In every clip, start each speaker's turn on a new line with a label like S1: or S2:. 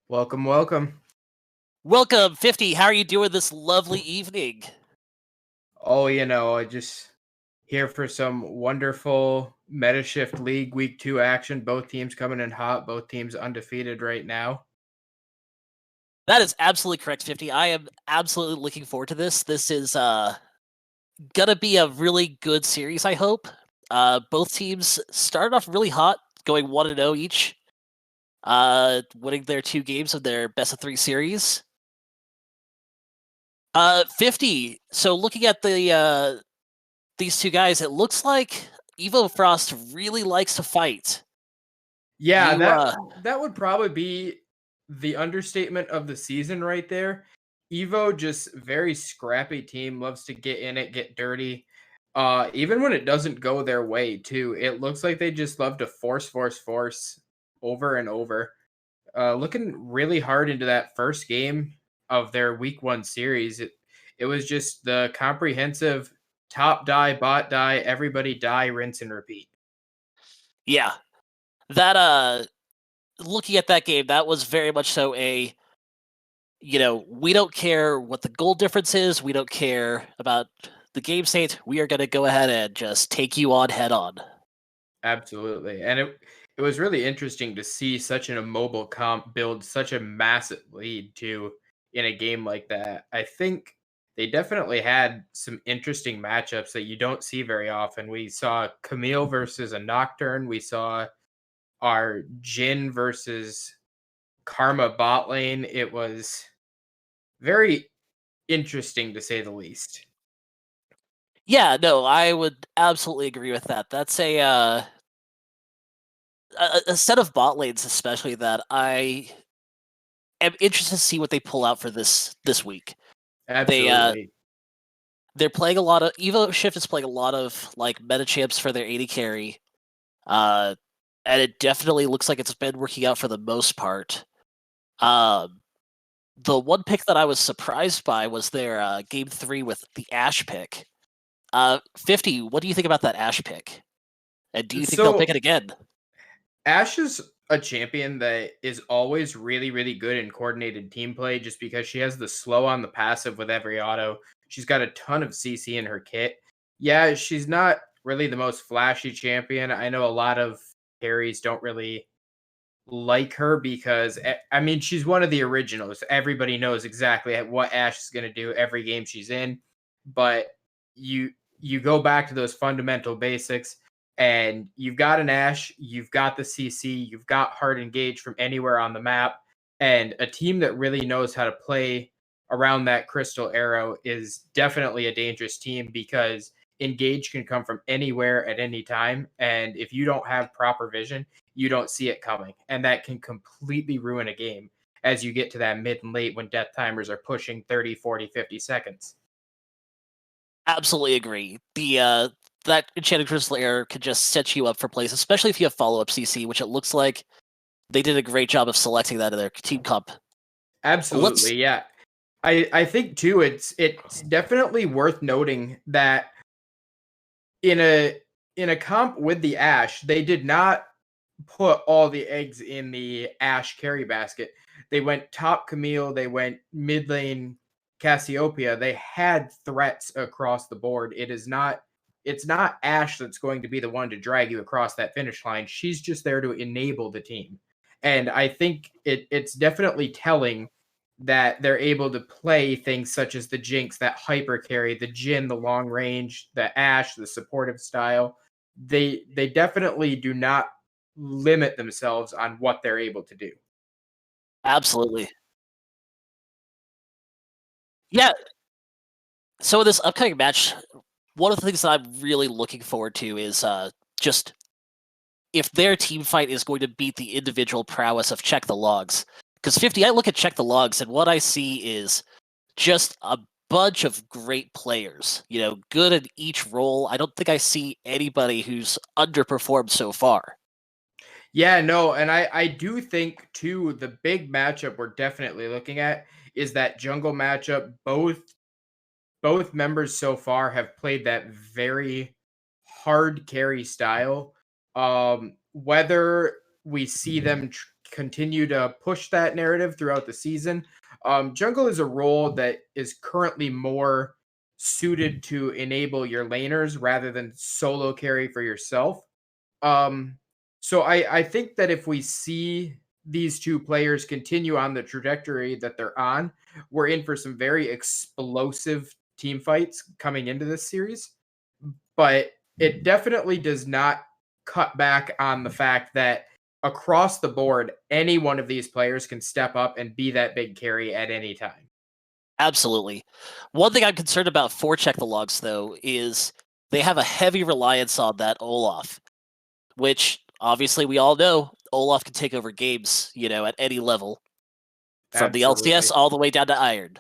S1: Welcome, welcome.
S2: Welcome, 50. How are you doing this lovely evening?
S1: Oh, I just here for some wonderful Metashift League Week 2 action. Both teams coming in hot, both teams undefeated right now.
S2: That is absolutely correct, 50. I am absolutely looking forward to this. This is gonna be a really good series, I hope. Both teams started off really hot, going 1-0 each, winning their 2 games of their best of 3 series. 50. So looking at these two guys, it looks like Evo Frost really likes to fight.
S1: Yeah,
S2: You
S1: that would probably be the understatement of the season right there. Evo just very scrappy team, loves to get in it, get dirty. Even when it doesn't go their way, too. It looks like they just love to force over and over. Looking really hard into that first game of their week 1 series. It was just the comprehensive top die, bot die, everybody die, rinse and repeat.
S2: yeah. That looking at that game, that was very much so we don't care what the goal difference is. We don't care about the game state. We are going to go ahead and just take you on head on.
S1: Absolutely. And it was really interesting to see such an immobile comp build such a massive lead too in a game like that. I think they definitely had some interesting matchups that you don't see very often. We saw Camille versus a Nocturne. We saw our Jin versus Karma bot lane. It was very interesting to say the least.
S2: Yeah, no, I would absolutely agree with that. That's a set of bot lanes, especially that I am interested to see what they pull out for this week. They
S1: Absolutely.
S2: they're playing a lot of Evo Shift is playing a lot of like meta champs for their AD carry. Uh, and it definitely looks like it's been working out for the most part. Um, the one pick that I was surprised by was their game 3 with the Ash pick. 50, what do you think about that Ash pick? And do you think they'll pick
S1: So
S2: it again?
S1: Ash is a champion that is always really, really good in coordinated team play just because she has the slow on the passive with every auto. She's got a ton of CC in her kit. Yeah, she's not really the most flashy champion. I know a lot of carries don't really like her because I mean she's one of the originals. Everybody knows exactly what Ash is going to do every game she's in, but you you go back to those fundamental basics and you've got an Ash, you've got the CC, you've got hard engage from anywhere on the map, and a team that really knows how to play around that crystal arrow is definitely a dangerous team because engage can come from anywhere at any time, and if you don't have proper vision you don't see it coming. And that can completely ruin a game as you get to that mid and late when death timers are pushing 30, 40, 50 seconds.
S2: Absolutely agree. The that enchanted crystal air could just set you up for plays, especially if you have follow-up CC, which it looks like they did a great job of selecting that in their team comp. Let's
S1: Absolutely, yeah. I think too it's definitely worth noting that in a comp with the Ash, they did not put all the eggs in the Ash carry basket. They went top Camille, they went mid lane Cassiopeia. They had threats across the board. It's not Ash that's going to be the one to drag you across that finish line. She's just there to enable the team. And I think it's definitely telling that they're able to play things such as the Jinx, that hyper carry, the Jin, the long range, the Ash, the supportive style. They definitely do not limit themselves on what they're able to do.
S2: absolutely. Yeah, so in this upcoming match, one of the things that I'm really looking forward to is just if their team fight is going to beat the individual prowess of Check the Logs. Because 50, I look at Check the Logs, and what I see is just a bunch of great players, good in each role. I don't think I see anybody who's underperformed so far.
S1: Yeah, no, and I do think too the big matchup we're definitely looking at is that jungle matchup. Both members so far have played that very hard carry style. Whether we see them continue to push that narrative throughout the season. Jungle is a role that is currently more suited to enable your laners rather than solo carry for yourself. Um, so I think that if we see these two players continue on the trajectory that they're on, we're in for some very explosive team fights coming into this series. But it definitely does not cut back on the fact that across the board, any one of these players can step up and be that big carry at any time.
S2: Absolutely. One thing I'm concerned about for Check the Logs, though, is they have a heavy reliance on that Olaf, which obviously we all know Olaf can take over games, at any level, from the LCS
S1: Absolutely.
S2: all the way down to Iron.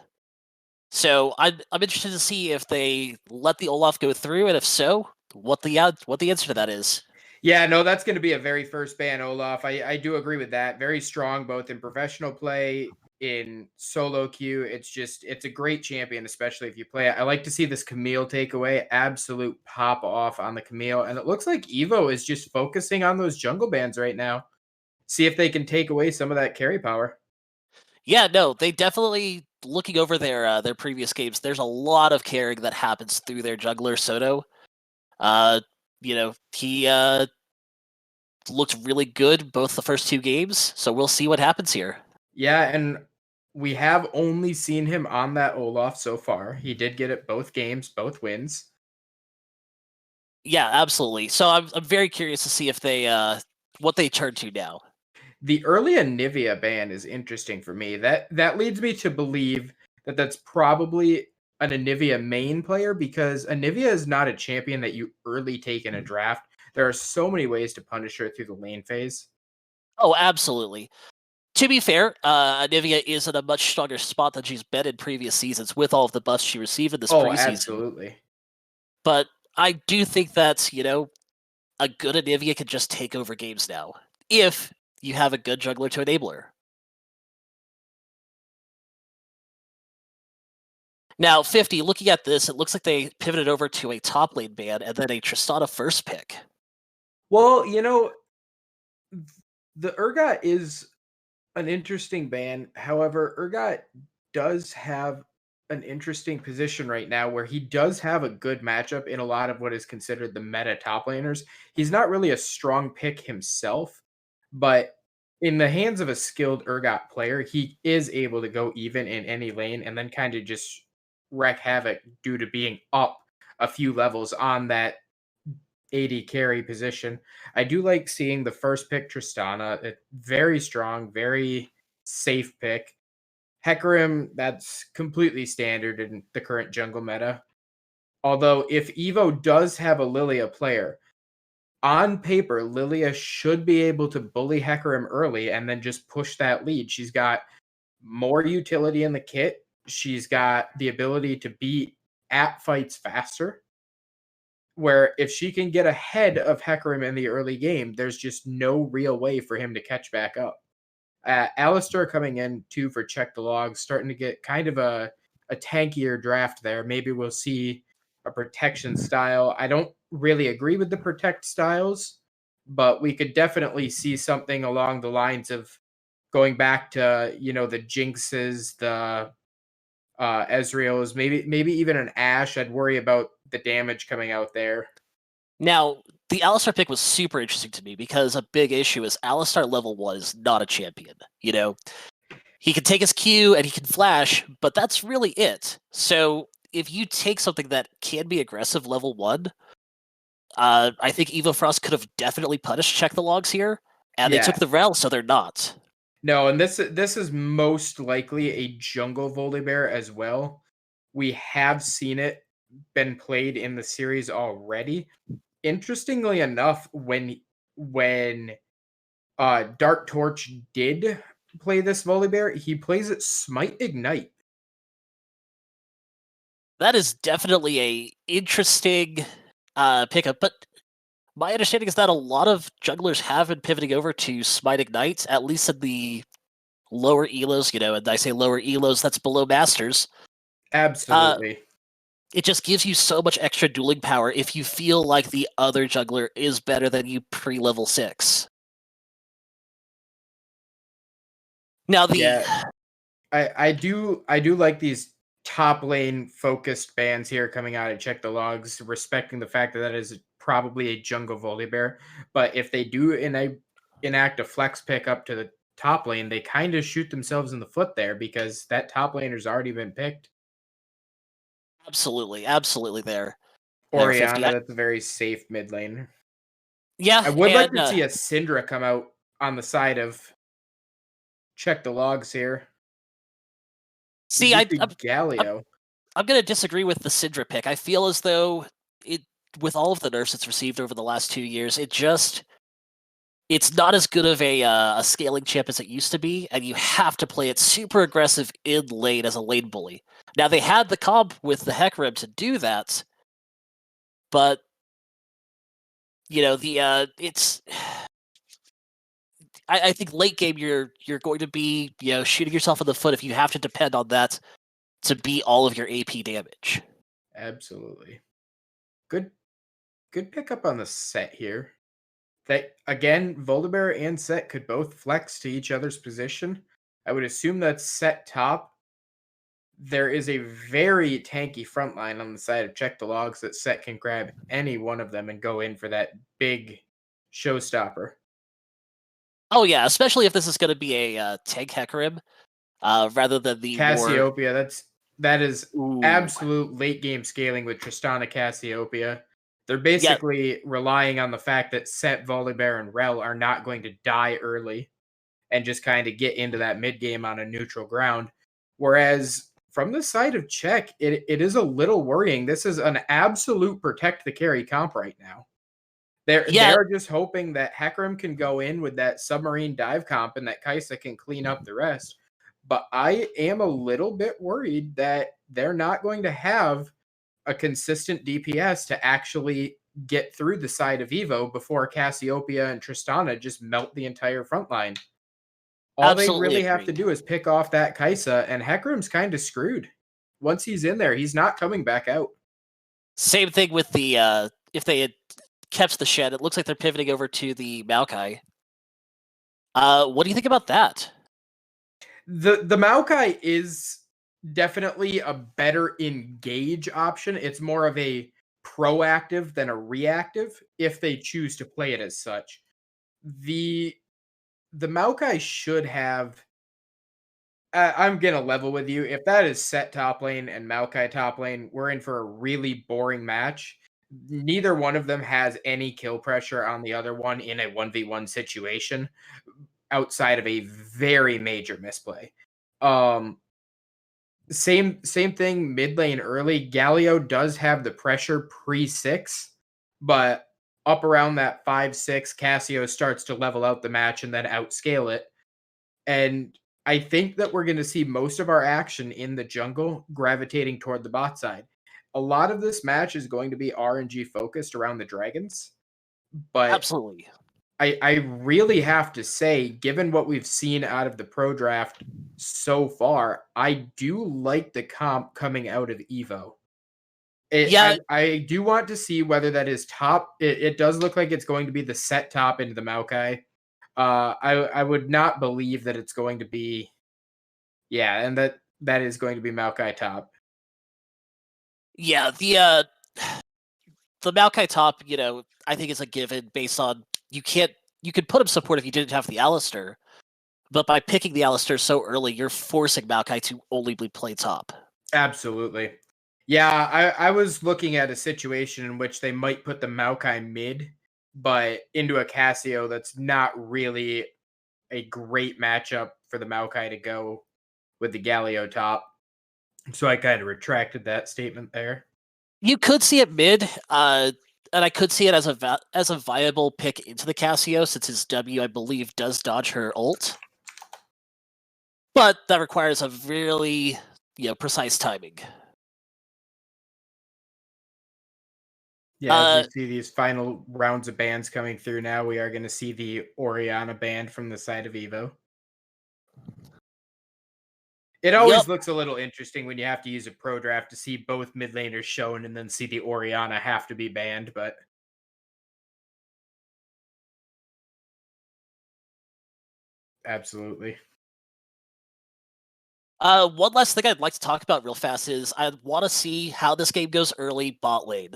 S2: So I'm interested to see if they let the Olaf go through, and if so, what the answer to that is.
S1: Yeah, no, that's going to be a very first ban Olaf. I do agree with that. Very strong, both in professional play, in solo queue. It's a great champion, especially if you play it. I like to see this Camille takeaway. Absolute pop off on the Camille. And it looks like EVO is just focusing on those jungle bans right now. See if they can take away some of that carry power.
S2: Yeah, no, they definitely, looking over their previous games, there's a lot of carrying that happens through their jungler Soto. He looked really good both the first two games, so we'll see what happens here.
S1: Yeah, and we have only seen him on that Olaf so far. He did get it both games, both wins.
S2: Yeah, absolutely. So I'm very curious to see if they what they turn to now.
S1: The early Anivia ban is interesting for me. That leads me to believe that that's probably an Anivia main player because Anivia is not a champion that you early take in a draft. There are so many ways to punish her through the lane phase.
S2: Oh, absolutely. To be fair, Anivia is in a much stronger spot than she's been in previous seasons with all of the buffs she received in this
S1: Oh,
S2: preseason.
S1: absolutely.
S2: But I do think that, a good Anivia can just take over games now, if you have a good juggler to enable her. Now, 50, looking at this, it looks like they pivoted over to a top lane ban and then a Tristana first pick.
S1: Well, the Urgot is an interesting ban. However, Urgot does have an interesting position right now where he does have a good matchup in a lot of what is considered the meta top laners. He's not really a strong pick himself, but in the hands of a skilled Urgot player, he is able to go even in any lane and then kind of just wreak havoc due to being up a few levels on that AD carry position. I do like seeing the first pick Tristana. Very strong, very safe pick. Hecarim, that's completely standard in the current jungle meta. Although if Evo does have a Lilia player, on paper, Lilia should be able to bully Hecarim early and then just push that lead. She's got more utility in the kit. She's got the ability to be at fights faster. Where if she can get ahead of Hecarim in the early game, there's just no real way for him to catch back up. Alistair coming in too for Check the Logs, starting to get kind of a tankier draft there. Maybe we'll see a protection style. I don't really agree with the protect styles, but we could definitely see something along the lines of going back to, the Jinxes, the Ezreal's, maybe even an Ashe. I'd worry about the damage coming out there.
S2: Now, the Alistar pick was super interesting to me because a big issue is Alistar level 1 is not a champion. He can take his Q and he can flash, but that's really it. So if you take something that can be aggressive level 1, I think Evo Frost could have definitely punished Check the Logs here, and they took the Rel, so they're not.
S1: No, and this is most likely a jungle Volibear as well. We have seen it been played in the series already. Interestingly enough, when Dark Torch did play this Volibear, he plays it Smite Ignite.
S2: That is definitely a interesting pickup, but my understanding is that a lot of jugglers have been pivoting over to Smite Ignite, at least in the lower elos, and I say lower elos, that's below Masters.
S1: Absolutely.
S2: It just gives you so much extra dueling power if you feel like the other juggler is better than you pre-level 6. Now the
S1: Yeah, I do like these top lane focused bans here coming out of Check the Logs, respecting the fact that that is probably a jungle Volibear. But if they do enact a flex pick up to the top lane, they kind of shoot themselves in the foot there because that top laner's already been picked.
S2: absolutely there 50.
S1: Orianna, that's a very safe mid lane.
S2: Yeah,
S1: I would like
S2: and
S1: to see a Syndra come out on the side of Check the Logs here. It
S2: see,
S1: used to be Galio.
S2: I'm going to disagree with the Syndra pick. I feel as though it, with all of the nerfs it's received over the last 2 years, it's not as good of a scaling chip as it used to be, and you have to play it super aggressive in lane as a lane bully. Now they had the comp with the Hecarim to do that, but it's. I think late game you're going to be shooting yourself in the foot if you have to depend on that to beat all of your AP damage.
S1: Absolutely. Good good pickup on the set here. That again, Volibear and Set could both flex to each other's position. I would assume that Set top. There is a very tanky front line on the side of Check the Logs that Set can grab any one of them and go in for that big showstopper.
S2: Oh yeah, especially if this is going to be a tank Hecarim, rather than the more.
S1: Cassiopeia, that is
S2: Ooh.
S1: absolute late game scaling with Tristana Cassiopeia. They're
S2: Yeah,
S1: basically relying on the fact that Set, Volibear, and Rel are not going to die early and just kind of get into that mid game on a neutral ground. Whereas from the side of Czech, it is a little worrying. This is an absolute protect the carry comp right now. They
S2: yeah,
S1: are just hoping that Hecarim can go in with that submarine dive comp and that Kaisa can clean up the rest. But I am a little bit worried that they're not going to have a consistent DPS to actually get through the side of Evo before Cassiopeia and Tristana just melt the entire front line. All they
S2: absolutely
S1: really have to
S2: agree.
S1: do is pick off that Kaisa, and Hecarim's kind of screwed. Once he's in there, he's not coming back out.
S2: Same thing with the if they had kept the shed, it looks like they're pivoting over to the Maokai. What do you think about that?
S1: The Maokai is definitely a better engage option. It's more of a proactive than a reactive if they choose to play it as such. The the Maokai should have I'm gonna level with you. If that is Set top lane and Maokai top lane, we're in for a really boring match. Neither one of them has any kill pressure on the other one in a 1v1 situation outside of a very major misplay. Um, same thing mid lane early. Galio does have the pressure pre 6, but up around that 5-6, Cassio starts to level out the match and then outscale it. And I think that we're going to see most of our action in the jungle gravitating toward the bot side. A lot of this match is going to be RNG focused around the dragons, but
S2: Absolutely.
S1: I really have to say, given what we've seen out of the pro draft so far, I do like the comp coming out of Evo.
S2: Yeah,
S1: I do want to see whether that is top. It does look like it's going to be the set top into the Maokai. I would not believe that it's going to be and that is going to be Maokai top.
S2: yeah. The Maokai top, I think is a given based on you could put him support if you didn't have the Alistair, but by picking the Alistair so early, you're forcing Maokai to only play top.
S1: Absolutely. Yeah, I was looking at a situation in which they might put the Maokai mid, but into a Cassio that's not really a great matchup for the Maokai to go with the Galio top. So I kind of retracted that statement there.
S2: You could see it mid, and I could see it as a viable pick into the Cassio, since his W, I believe, does dodge her ult. But that requires a really, precise timing.
S1: Yeah, as we see these final rounds of bans coming through now, we are going to see the Orianna band from the side of Evo. It
S2: Yup.
S1: always looks a little interesting when you have to use a pro draft to see both mid laners shown and then see the Orianna have to be banned, but absolutely.
S2: One last thing I'd like to talk about real fast is I want to see how this game goes early bot lane.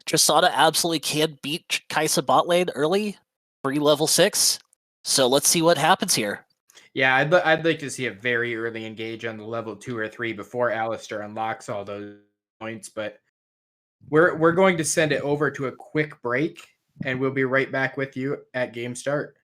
S2: Tristana absolutely can beat Kai'Sa bot lane early, free level 6. So let's see what happens here.
S1: Yeah, I'd like to see a very early engage on the level 2 or 3 before Alistair unlocks all those points, but we're going to send it over to a quick break, and we'll be right back with you at game start.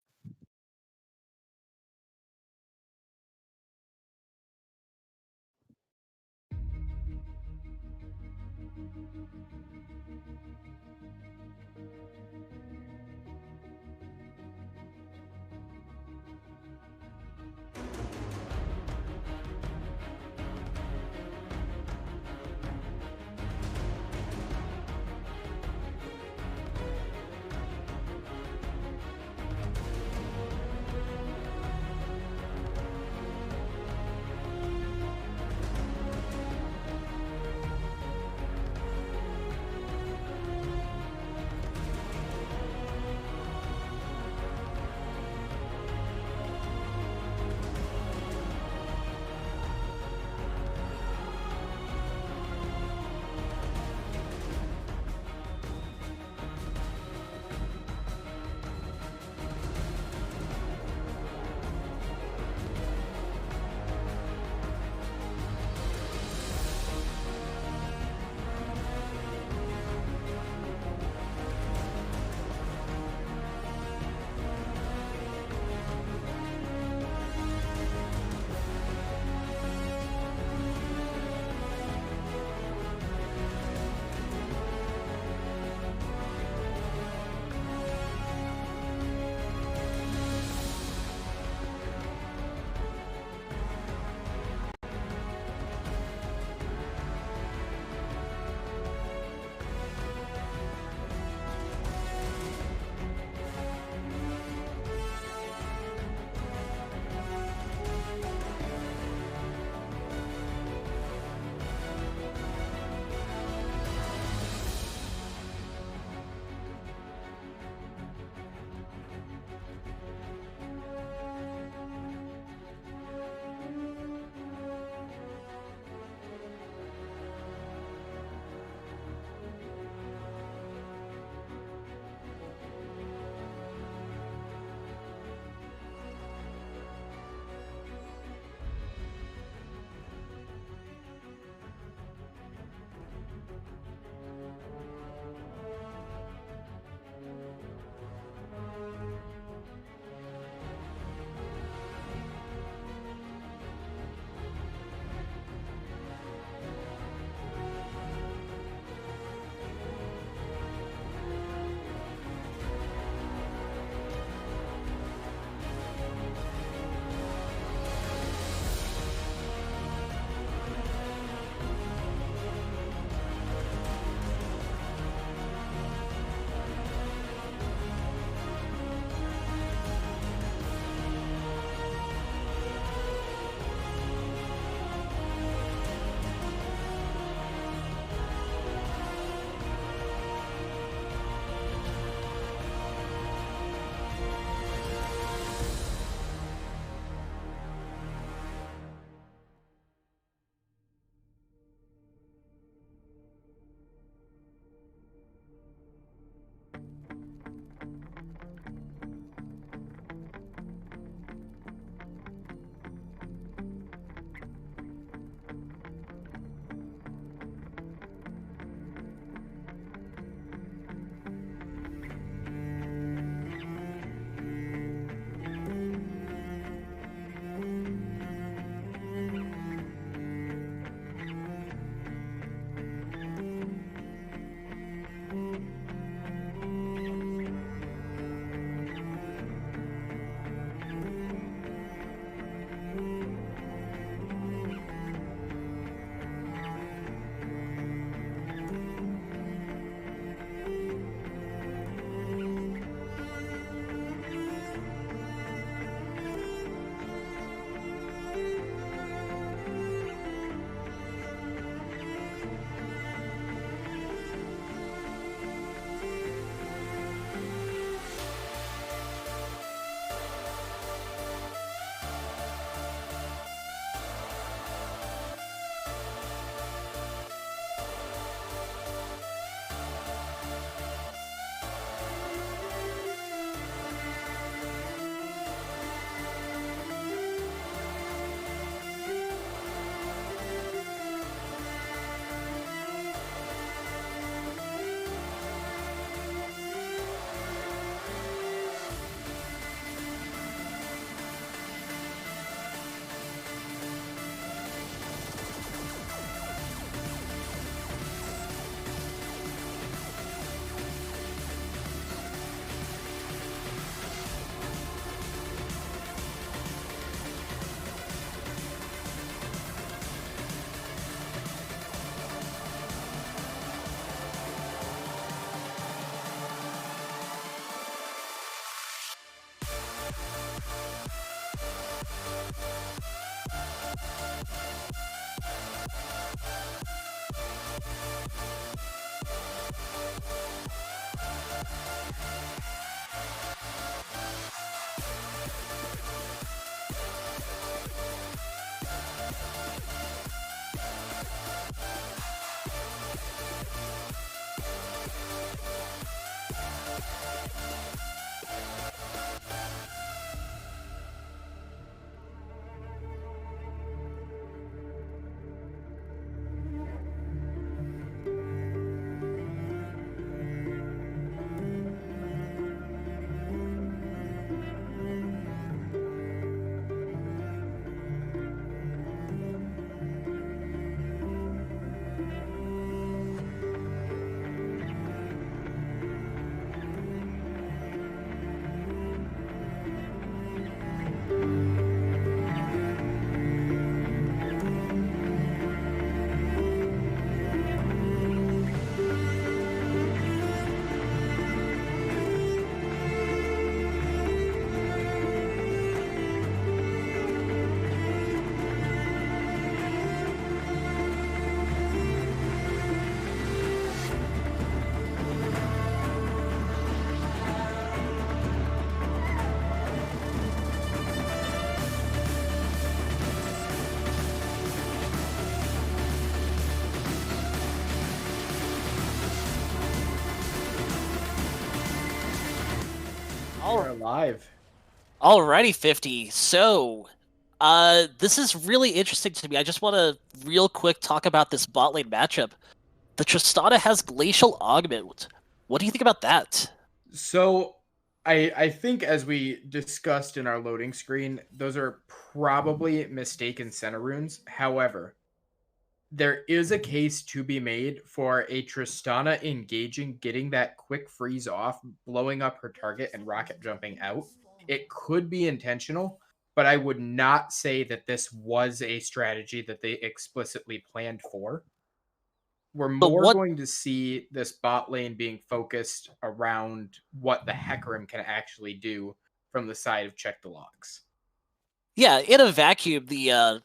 S1: We're alive.
S2: Alrighty, 50. So, this is really interesting to me. I just want to real quick talk about this bot lane matchup. The Tristana has Glacial Augment. What do you think about that?
S1: So I think as we discussed in our loading screen, those are probably mistaken center runes. However, there is a case to be made for a Tristana engaging, getting that quick freeze off, blowing up her target, and rocket jumping out. It could be intentional, but I would not say that this was a strategy that they explicitly planned for. We're
S2: But
S1: more
S2: what
S1: going to see this bot lane being focused around what the Hecarim can actually do from the side of Check the Logs.
S2: Yeah, in a vacuum, the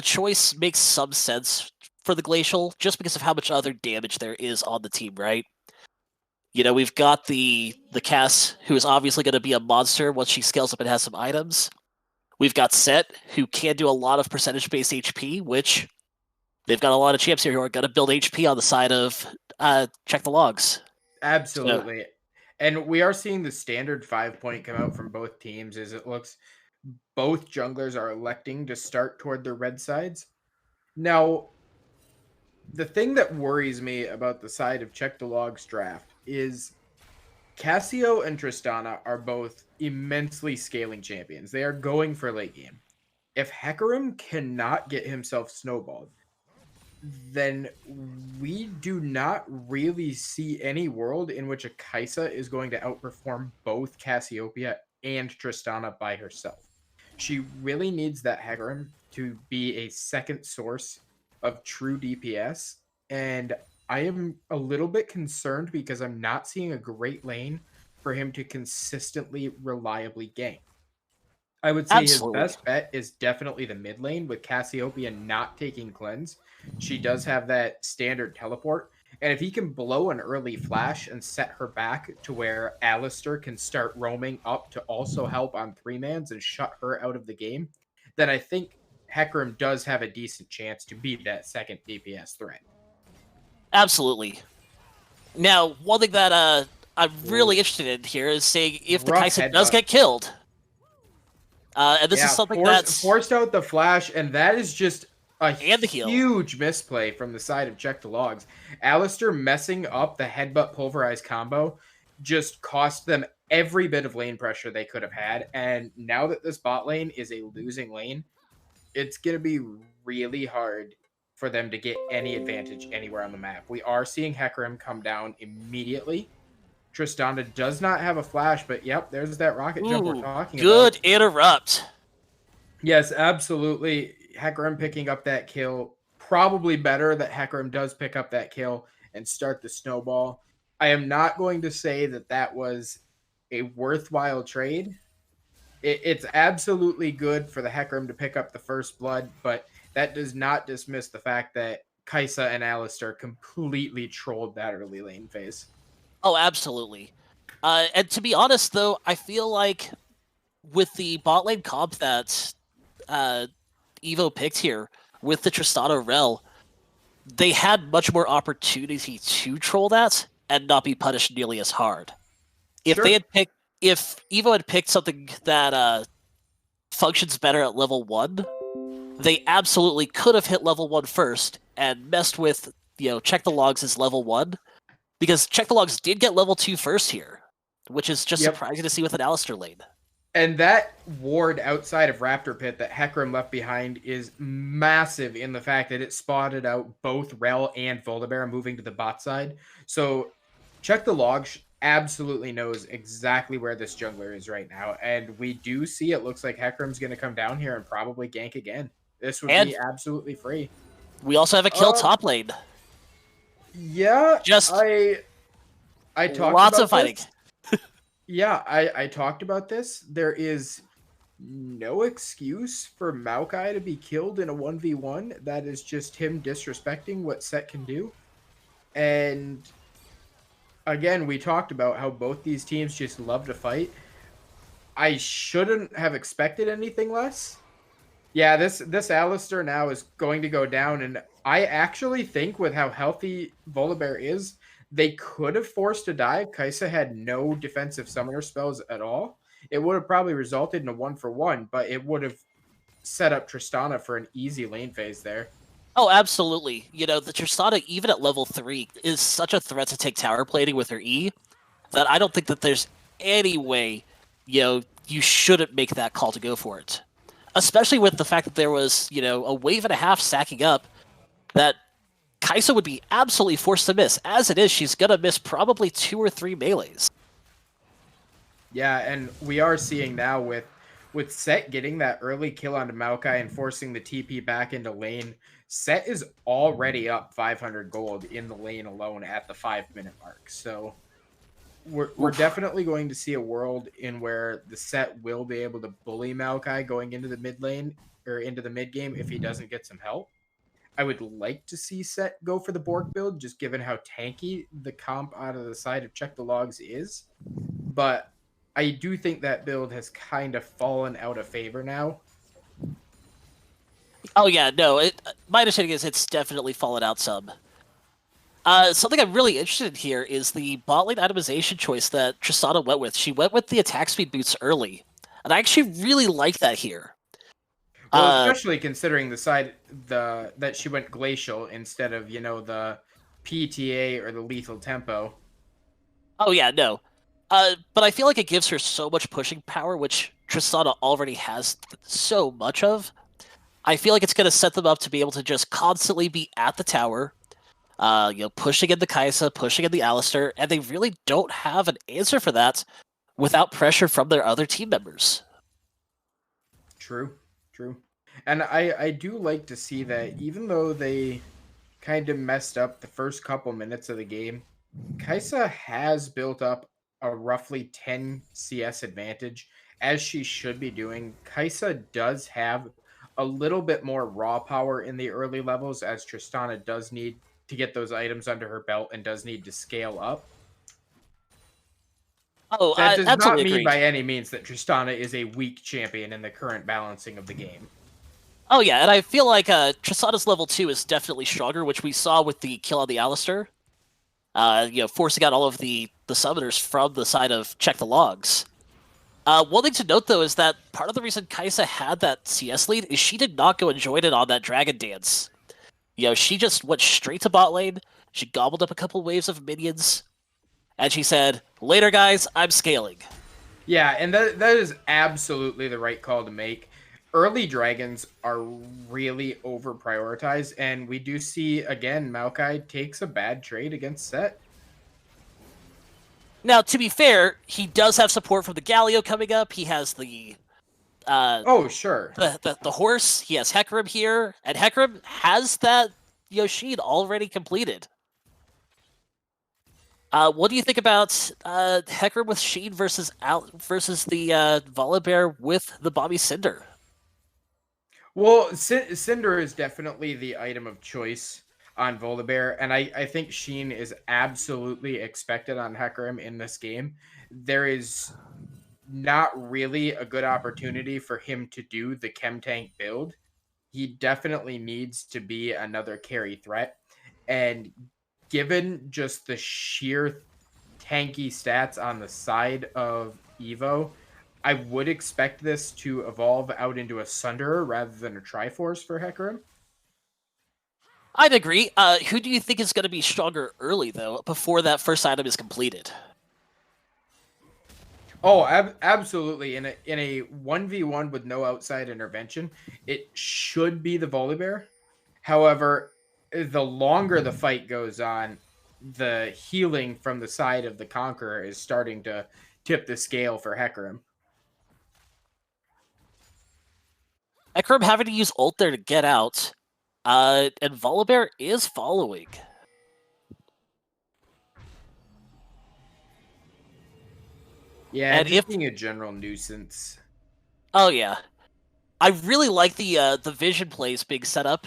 S2: choice makes some sense for the Glacial, just because of how much other damage there is on the team, right? You know, we've got the Cass, who is obviously going to be a monster once she scales up and has some items. We've got Set, who can do a lot of percentage-based HP, which they've got a lot of champs here who are going to build HP on the side of Check the Logs.
S1: Absolutely. So, and we are seeing the standard 5-point come out from both teams as it looks both junglers are electing to start toward their red sides. Now, the thing that worries me about the side of Check the Logs draft is Cassio and Tristana are both immensely scaling champions. They are going for late game. If Hecarim cannot get himself snowballed, then we do not really see any world in which a Kaisa is going to outperform both Cassiopeia and Tristana by herself. She really needs that Hecarim to be a second source of true DPS, and I am a little bit concerned because I'm not seeing a great lane for him to consistently, reliably gank. I would say his best bet is definitely the mid lane with Cassiopeia not taking cleanse. She does have that standard teleport. And if he can blow an early flash and set her back to where Alistar can start roaming up to also help on 3-mans and shut her out of the game, then I think Hecarim does have a decent chance to beat that second DPS threat.
S2: Absolutely. Now, one thing that I'm really interested in here is saying if the Kaisa does get killed, and this is something that's
S1: forced out the flash, and that is just a huge misplay from the side of Check the Logs. Alistar messing up the headbutt pulverize combo just cost them every bit of lane pressure they could have had. And now that this bot lane is a losing lane, it's going to be really hard for them to get any advantage anywhere on the map. We are seeing Hecarim come down immediately. Tristana does not have a flash, but yep, there's that rocket jump we're talking about.
S2: Good interrupt.
S1: Yes, absolutely. Hecarim picking up that kill. Probably better that Hecarim does pick up that kill and start the snowball. I am not going to say that that was a worthwhile trade. It's absolutely good for the Hecarim to pick up the first blood, but that does not dismiss the fact that Kaisa and Alistar completely trolled that early lane phase.
S2: Oh, absolutely. And to be honest, though, I feel like with the bot lane comp that EVO picked here, with the Tristana Rel, they had much more opportunity to troll that and not be punished nearly as hard. If they had picked, if EVO had picked something that functions better at level 1, they absolutely could have hit level 1 first and messed with, Check the Logs as level 1. Because Check the Logs did get level 2 first here, which is just surprising to see with an Alistar lane.
S1: And that ward outside of Raptor Pit that Hecarim left behind is massive in the fact that it spotted out both Rel and Volibear moving to the bot side. So Check the Logs absolutely knows exactly where this jungler is right now. And we do see it looks like Hecarim's going to come down here and probably gank again. This would be absolutely free.
S2: We also have a kill top lane.
S1: Yeah,
S2: just
S1: I talked
S2: lots
S1: about
S2: of fighting.
S1: Yeah, I talked about this. There is no excuse for Maokai to be killed in a 1v1. That is just him disrespecting what Set can do. And again, we talked about how both these teams just love to fight. I shouldn't have expected anything less. Yeah, this Alistar now is going to go down, and I actually think with how healthy Volibear is, They could have forced a dive. Kaisa had no defensive summoner spells at all. It would have probably resulted in a 1-for-1, but it would have set up Tristana for an easy lane phase there.
S2: Oh, absolutely. The Tristana, even at level 3, is such a threat to take tower plating with her E that I don't think that there's any way, you shouldn't make that call to go for it. Especially with the fact that there was, a wave and a half stacking up that Kaisa would be absolutely forced to miss. As it is, she's going to miss probably 2 or 3 melees.
S1: Yeah, and we are seeing now with Set getting that early kill onto Maokai and forcing the TP back into lane. Set is already up 500 gold in the lane alone at the 5-minute mark. So we're definitely going to see a world in where the Set will be able to bully Maokai going into the mid lane or into the mid game if he doesn't get some help. I would like to see Set go for the Bork build, just given how tanky the comp out of the side of Check the Logs is. But I do think that build has kind of fallen out of favor now.
S2: Oh yeah, no. My understanding is it's definitely fallen out some. Something I'm really interested in here is the bot lane itemization choice that Tristana went with. She went with the attack speed boots early, and I actually really like that here.
S1: Well, especially considering the side that she went glacial instead of the PTA or the lethal tempo.
S2: Oh yeah, no. But I feel like it gives her so much pushing power, which Tristana already has so much of. I feel like it's going to set them up to be able to just constantly be at the tower, pushing in the Kaisa, pushing in the Alistar, and they really don't have an answer for that without pressure from their other team members.
S1: True. And I do like to see that even though they kind of messed up the first couple minutes of the game, Kaisa has built up a roughly 10 CS advantage, as she should be doing. Kaisa does have a little bit more raw power in the early levels, as Tristana does need to get those items under her belt and does need to scale up.
S2: Oh,
S1: that does not mean
S2: agreed.
S1: by any means that Tristana is a weak champion in the current balancing of the game.
S2: Oh yeah, and I feel like Tristana's level 2 is definitely stronger, which we saw with the kill on the Alistar. Forcing out all of the summoners from the side of Check the Logs. One thing to note, though, is that part of the reason Kaisa had that CS lead is she did not go and join in on that Dragon Dance. She just went straight to bot lane, she gobbled up a couple waves of minions, and she said, "Later, guys, I'm scaling."
S1: Yeah, and that is absolutely the right call to make. Early dragons are really over-prioritized, and we do see, again, Maokai takes a bad trade against Set.
S2: Now, to be fair, he does have support from the Galio coming up. He has the...
S1: oh, sure.
S2: The horse. He has Hecarim here, and Hecarim has that Yoshin already completed. What do you think about Hecarim with Sheen versus the Volibear with the Bobby Cinder?
S1: Well, Cinder is definitely the item of choice on Volibear, and I think Sheen is absolutely expected on Hecarim in this game. There is not really a good opportunity for him to do the Chem Tank build. He definitely needs to be another carry threat, and given just the sheer tanky stats on the side of EVO, I would expect this to evolve out into a Sunderer rather than a Triforce for Hecarim.
S2: I'd agree. Who do you think is going to be stronger early, though, before that first item is completed?
S1: Oh, absolutely. In a 1v1 with no outside intervention, it should be the Volibear. However, the longer the fight goes on, the healing from the side of the Conqueror is starting to tip the scale for Hecarim.
S2: Hecarim having to use ult there to get out, and Volibear is following.
S1: Yeah, and just being a general nuisance.
S2: Oh yeah, I really like the vision plays being set up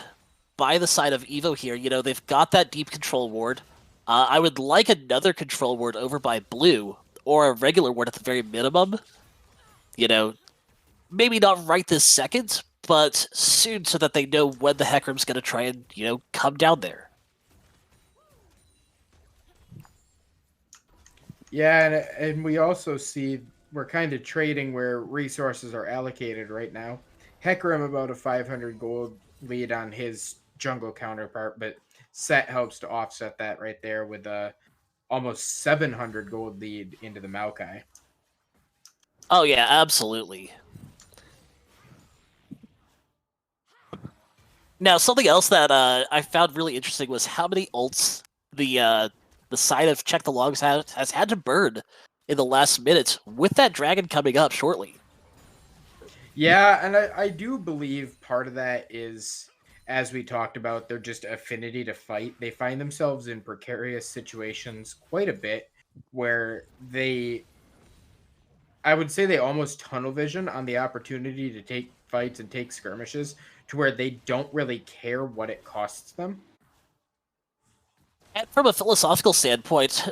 S2: by the side of EVO here. They've got that deep control ward. I would like another control ward over by blue, or a regular ward at the very minimum. Maybe not right this second, but soon, so that they know when the Hecarim's going to try and come down there.
S1: Yeah, and we also see we're kind of trading where resources are allocated right now. Hecarim about a 500 gold lead on his jungle counterpart, but Set helps to offset that right there with a almost 700 gold lead into the Maokai.
S2: Oh yeah, absolutely. Now, something else that I found really interesting was how many ults the side of Check the Logs has had to burn in the last minute with that dragon coming up shortly.
S1: Yeah, and I do believe part of that is, as we talked about, their just affinity to fight. They find themselves in precarious situations quite a bit where I would say they almost tunnel vision on the opportunity to take fights and take skirmishes to where they don't really care what it costs them.
S2: And from a philosophical standpoint,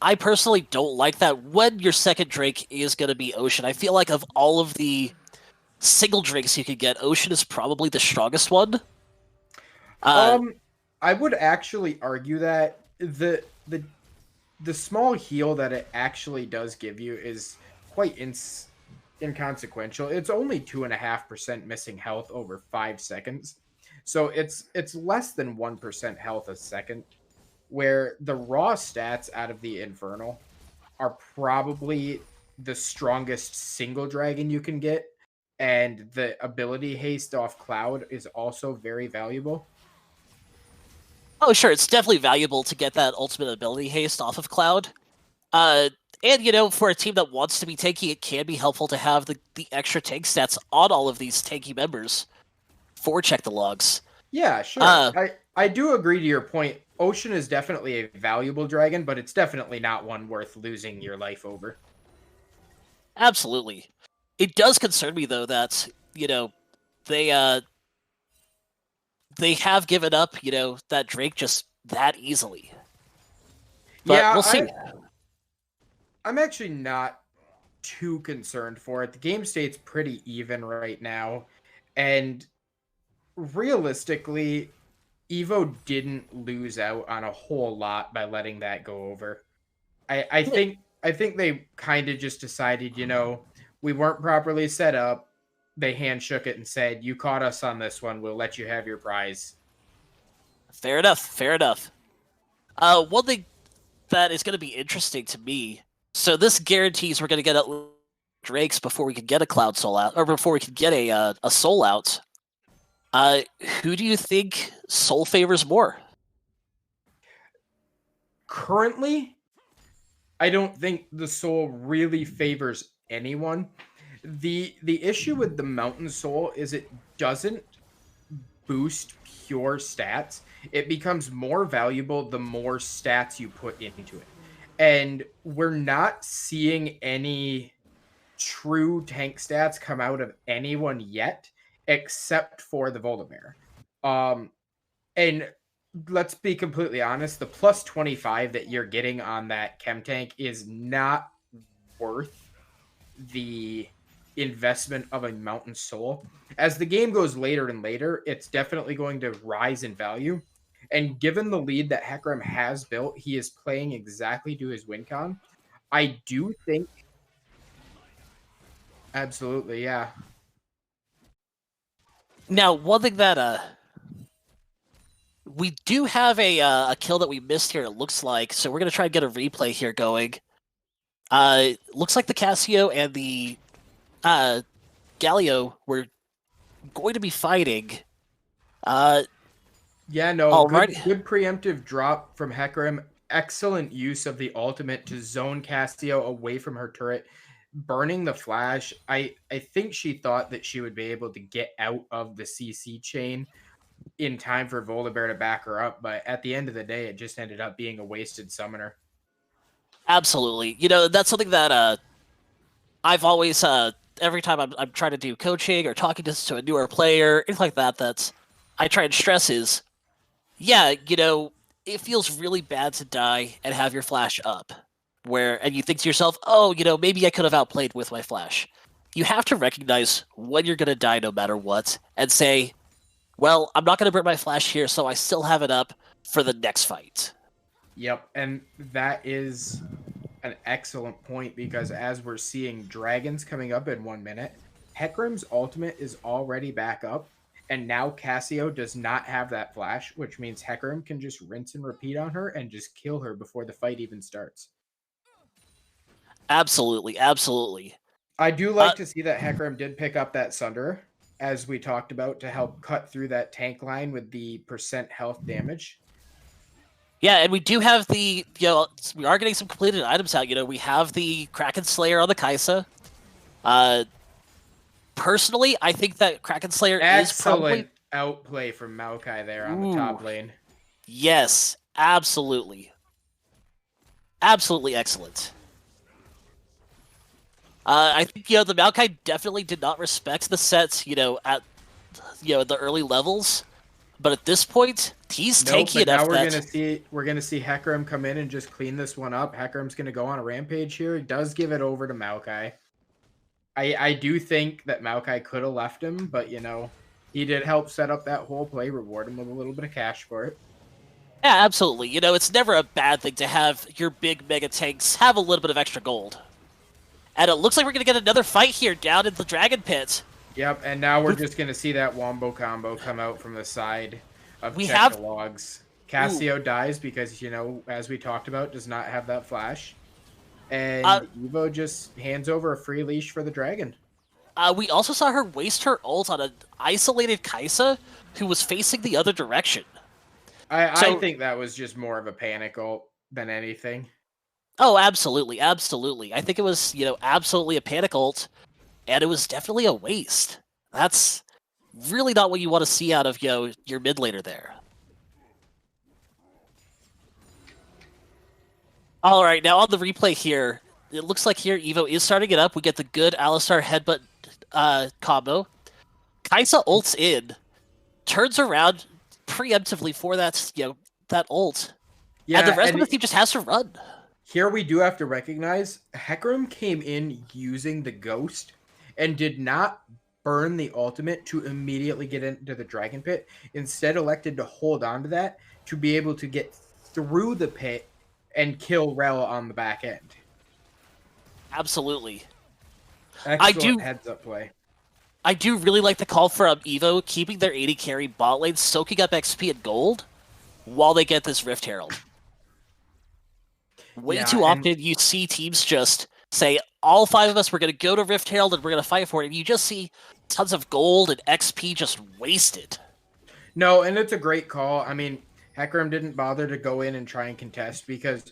S2: I personally don't like that when your second drink is going to be Ocean. I feel like of all of the single drinks you could get, Ocean is probably the strongest one.
S1: Um, I would actually argue that the small heal that it actually does give you is quite inconsequential. It's only 2.5% missing health over 5 seconds, so it's less than 1% health a second. Where the raw stats out of the Infernal are probably the strongest single dragon you can get, and the ability haste off Cloud is also very valuable.
S2: Oh, sure, it's definitely valuable to get that ultimate ability haste off of Cloud. And for a team that wants to be tanky, it can be helpful to have the extra tank stats on all of these tanky members for Check the Logs.
S1: Yeah, sure. I do agree to your point. Ocean is definitely a valuable dragon, but it's definitely not one worth losing your life over.
S2: Absolutely. It does concern me though that, they they have given up, that Drake just that easily. But
S1: Yeah,
S2: we'll see.
S1: I'm actually not too concerned for it. The game state's pretty even right now, and realistically, EVO didn't lose out on a whole lot by letting that go over. I think they kind of just decided, we weren't properly set up. They hand shook it and said, "You caught us on this one. We'll let you have your prize."
S2: Fair enough. Fair enough. One thing that is going to be interesting to me. So this guarantees we're going to get Drakes before we can get a Cloud Soul out, or before we can get a Soul out. Who do you think Soul favors more?
S1: Currently, I don't think the Soul really favors anyone. The issue with the Mountain Soul is it doesn't boost pure stats. It becomes more valuable the more stats you put into it. And we're not seeing any true tank stats come out of anyone yet, except for the Volibear. And let's be completely honest, the plus 25 that you're getting on that chem tank is not worth the investment of a Mountain Soul. As the game goes later and later, it's definitely going to rise in value. And given the lead that Hecarim has built, he is playing exactly to his win con. I do think. Absolutely, yeah.
S2: Now, one thing that we do have a kill that we missed here. It looks like, so we're gonna try and get a replay here going. Looks like the Casio and the Galio were going to be fighting.
S1: Yeah, no,
S2: Alrighty.
S1: good preemptive drop from Hecarim. Excellent use of the ultimate to zone Casio away from her turret, burning the flash. I think she thought that she would be able to get out of the CC chain in time for Volibear to back her up, but at the end of the day, it just ended up being a wasted summoner.
S2: Absolutely. That's something that I've always every time I'm trying to do coaching or talking to a newer player, anything like that I try and stress is, yeah, it feels really bad to die and have your flash up. And you think to yourself, oh, maybe I could have outplayed with my flash. You have to recognize when you're gonna die no matter what, and say, well, I'm not gonna burn my flash here, so I still have it up for the next fight.
S1: Yep, and that is an excellent point because as we're seeing dragons coming up in 1 minute, Hecarim's ultimate is already back up, and now Cassio does not have that flash, which means Hecarim can just rinse and repeat on her and just kill her before the fight even starts.
S2: Absolutely, absolutely.
S1: I do like to see that Hecarim did pick up that Sunder, as we talked about, to help cut through that tank line with the percent health damage.
S2: Yeah, and we do have the, we are getting some completed items out. We have the Kraken Slayer on the Kaisa. Personally, I think that Kraken Slayer is probably...
S1: outplay from Maokai there on the top lane.
S2: Yes, absolutely. Absolutely excellent. I think, the Maokai definitely did not respect the sets, at, the early levels. But at this point, he's tanky enough.
S1: Now we're gonna see Hecarim come in and just clean this one up. Hecarim's gonna go on a rampage here. He does give it over to Maokai. I do think that Maokai could have left him, but he did help set up that whole play, reward him with a little bit of cash for it.
S2: Yeah, absolutely. It's never a bad thing to have your big mega tanks have a little bit of extra gold. And it looks like we're gonna get another fight here down in the Dragon Pit.
S1: Yep, and now we're just going to see that Wombo combo come out from the side of Check the Logs. Cassio dies because, as we talked about, does not have that flash. And EVO just hands over a free leash for the dragon.
S2: We also saw her waste her ult on an isolated Kaisa who was facing the other direction.
S1: I think that was just more of a panic ult than anything.
S2: Oh, absolutely, absolutely. I think it was, absolutely a panic ult. And it was definitely a waste. That's really not what you want to see out of, your mid laner there. All right, now on the replay here, it looks like here EVO is starting it up. We get the good Alistar headbutt combo. Kaisa ults in, turns around preemptively for that, that ult. Yeah, and the rest of the team just has to run.
S1: Here we do have to recognize Hecarim came in using the Ghost and did not burn the ultimate to immediately get into the Dragon Pit. Instead, elected to hold on to that to be able to get through the pit and kill Rel on the back end.
S2: Absolutely.
S1: Excellent heads-up play.
S2: I do really like the call for EVO keeping their 80 carry bot lane, soaking up XP and gold while they get this Rift Herald. Way too often you see teams just say, all 5 of us, we're going to go to Rift Herald and we're going to fight for it. And you just see tons of gold and XP just wasted.
S1: No, and it's a great call. I mean, Hecarim didn't bother to go in and try and contest because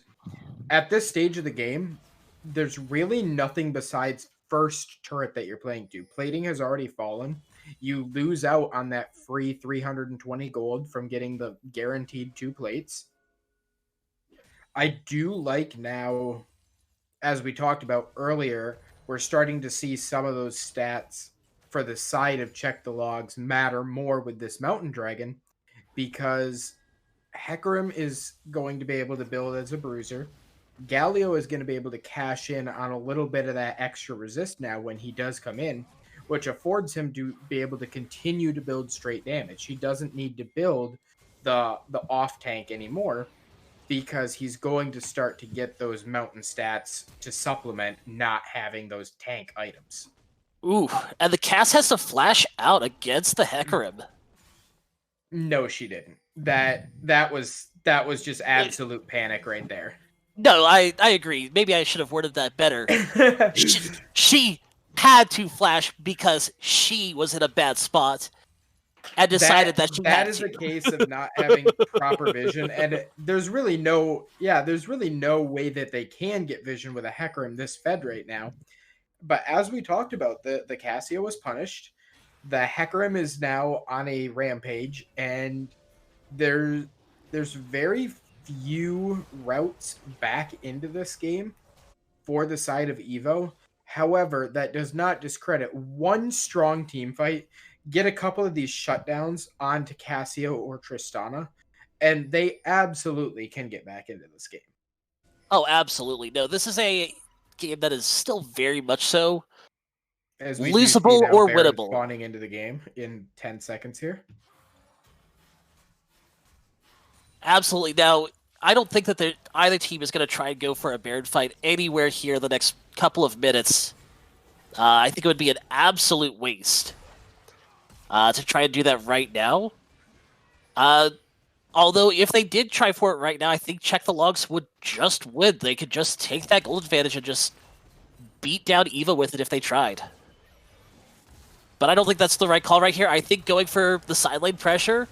S1: at this stage of the game, there's really nothing besides first turret that you're playing to. Plating has already fallen. You lose out on that free 320 gold from getting the guaranteed 2 plates. I do like now, as we talked about earlier, we're starting to see some of those stats for the side of Check the Logs matter more with this Mountain Dragon because Hecarim is going to be able to build as a bruiser. Galio is going to be able to cash in on a little bit of that extra resist now when he does come in, which affords him to be able to continue to build straight damage. He doesn't need to build the off tank anymore because he's going to start to get those mountain stats to supplement not having those tank items.
S2: Ooh, and the Cass has to flash out against the Hecarim.
S1: No, she didn't. That was just absolute panic right there.
S2: No, I agree. Maybe I should have worded that better. she had to flash because she was in a bad spot and decided that she had to.
S1: That is a case of not having proper vision, and there's really no way that they can get vision with a Hecarim this fed right now. But as we talked about, the Cassio was punished. The Hecarim is now on a rampage, and there's very few routes back into this game for the side of EVO. However, that does not discredit one strong team fight. Get a couple of these shutdowns onto Cassio or Tristana, and they absolutely can get back into this game.
S2: Oh, absolutely. No, this is a game that is still very much so losable or winnable.
S1: Spawning into the game in 10 seconds here.
S2: Absolutely. Now, I don't think that either team is going to try and go for a Baron fight anywhere here the next couple of minutes. I think it would be an absolute waste to try and do that right now. Although, if they did try for it right now, I think Check the Logs would just win. They could just take that gold advantage and just beat down EVO with it if they tried. But I don't think that's the right call right here. I think going for the side lane pressure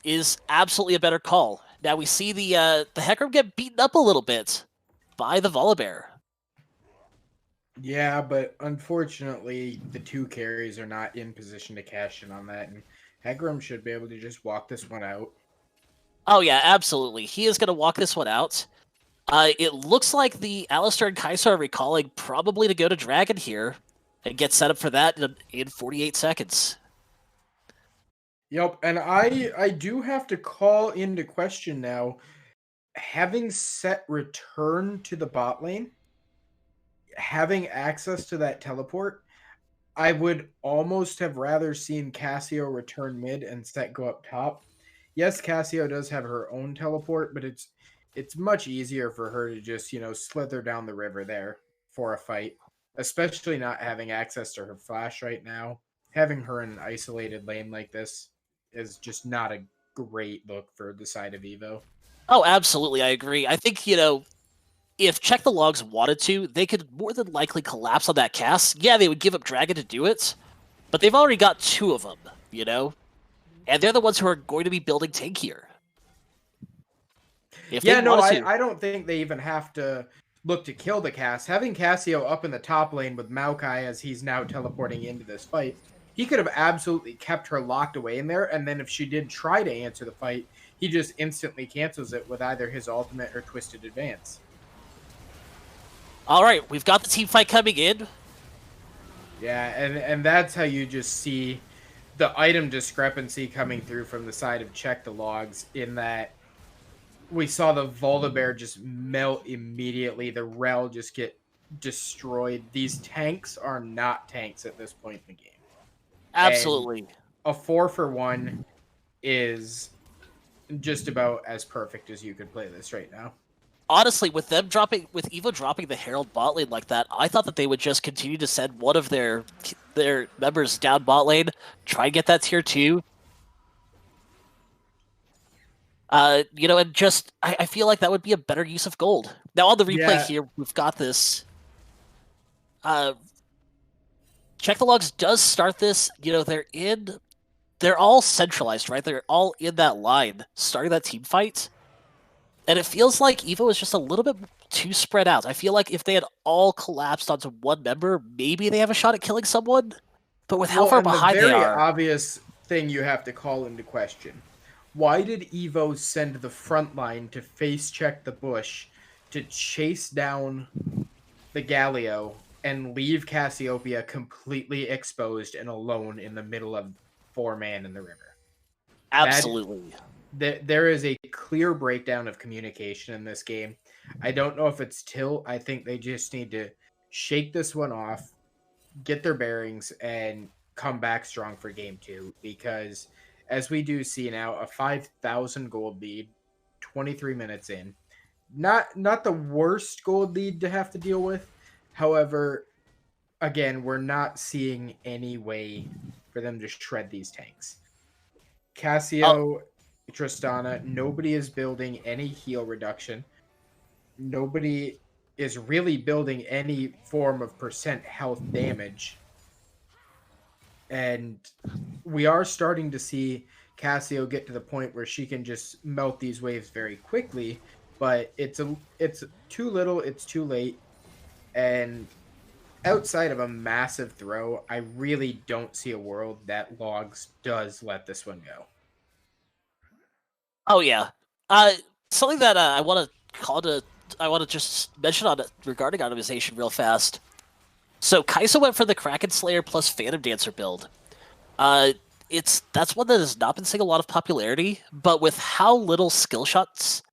S2: is absolutely a better call. Now we see the Hecarim get beaten up a little bit by the Volibear.
S1: Yeah, but unfortunately, the two carries are not in position to cash in on that, and Hecarim should be able to just walk this one out.
S2: Oh yeah, absolutely. He is going to walk this one out. It looks like the Alistar and Kai'Sa are recalling probably to go to Dragon here and get set up for that in 48 seconds.
S1: Yep, and I do have to call into question now, having set return to the bot lane, having access to that teleport, I would almost have rather seen Cassio return mid and Set go up top. Yes, Cassio does have her own teleport, but it's much easier for her to just, slither down the river there for a fight, especially not having access to her flash right now. Having her in an isolated lane like this is just not a great look for the side of EVO.
S2: Oh, absolutely, I agree. I think, if Check the Logs wanted to, they could more than likely collapse on that cast. Yeah, they would give up Dragon to do it, but they've already got two of them, And they're the ones who are going to be building tank here.
S1: I don't think they even have to look to kill the cast. Having Cassio up in the top lane with Maokai as he's now teleporting into this fight, he could have absolutely kept her locked away in there, and then if she did try to answer the fight, he just instantly cancels it with either his ultimate or Twisted Advance.
S2: All right, we've got the team fight coming in.
S1: Yeah, and that's how you just see the item discrepancy coming through from the side of Check the Logs, in that we saw the Volibear just melt immediately. The Rel just get destroyed. These tanks are not tanks at this point in the game.
S2: Absolutely.
S1: And a 4-for-1 is just about as perfect as you could play this right now.
S2: Honestly, with EVO dropping the Herald bot lane like that, I thought that they would just continue to send one of their members down bot lane, try and get that tier 2. And just I feel like that would be a better use of gold. Now on the replay here, we've got this. Check the Logs does start this. They're all centralized, right? They're all in that line, starting that team fight. And it feels like EVO is just a little bit too spread out. I feel like if they had all collapsed onto one member, maybe they have a shot at killing someone. But with how far behind they are...
S1: the very obvious thing you have to call into question. Why did EVO send the front line to face check the bush to chase down the Galio and leave Cassiopeia completely exposed and alone in the middle of 4-man in the river?
S2: Absolutely.
S1: There is a clear breakdown of communication in this game. I don't know if it's tilt. I think they just need to shake this one off, get their bearings, and come back strong for game 2. Because as we do see now, a 5,000 gold lead, 23 minutes in. Not the worst gold lead to have to deal with. However, again, we're not seeing any way for them to shred these tanks. Cassio... Tristana, nobody is building any heal reduction. Nobody is really building any form of percent health damage. And we are starting to see Cassio get to the point where she can just melt these waves very quickly, but it's too little, it's too late. And outside of a massive throw, I really don't see a world that Logs does let this one go.
S2: Oh yeah, something that I want to just mention on regarding optimization real fast. So Kai'Sa went for the Kraken Slayer plus Phantom Dancer build. That's one that has not been seeing a lot of popularity, but with how little skill shots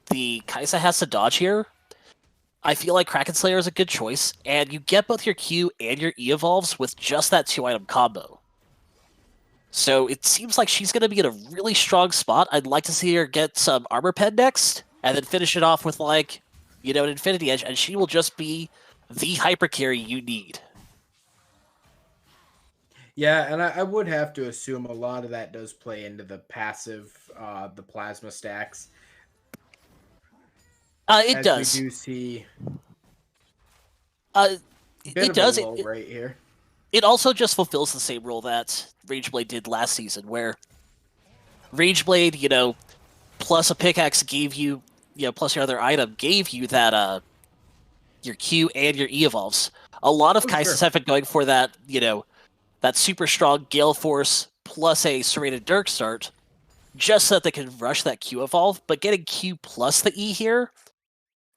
S2: the Kai'Sa has to dodge here, I feel like Kraken Slayer is a good choice, and you get both your Q and your E evolves with just that 2-item combo. So it seems like she's going to be in a really strong spot. I'd like to see her get some armor pen next, and then finish it off with like, an Infinity Edge, and she will just be the hyper carry you need.
S1: Yeah, and I would have to assume a lot of that does play into the passive, the plasma stacks.
S2: It
S1: as
S2: does.
S1: we do see
S2: It does.
S1: A lull right here.
S2: It also just fulfills the same role that Rageblade did last season, where Rageblade, plus a pickaxe gave you, plus your other item gave you that, your Q and your E evolves. A lot of Kaisas have been going for that, that super strong Gale Force plus a Serrated Dirk start, just so that they can rush that Q evolve. But getting Q plus the E here,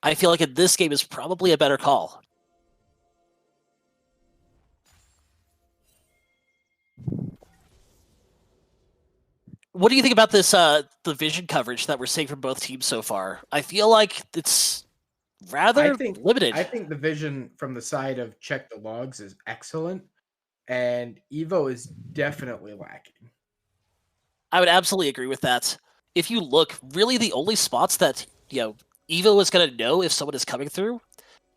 S2: I feel like in this game is probably a better call. What do you think about this the vision coverage that we're seeing from both teams so far? I feel like it's rather limited.
S1: I think the vision from the side of check the logs is excellent, and EVO is definitely lacking.
S2: I would absolutely agree with that. If you look, really the only spots that, EVO is going to know if someone is coming through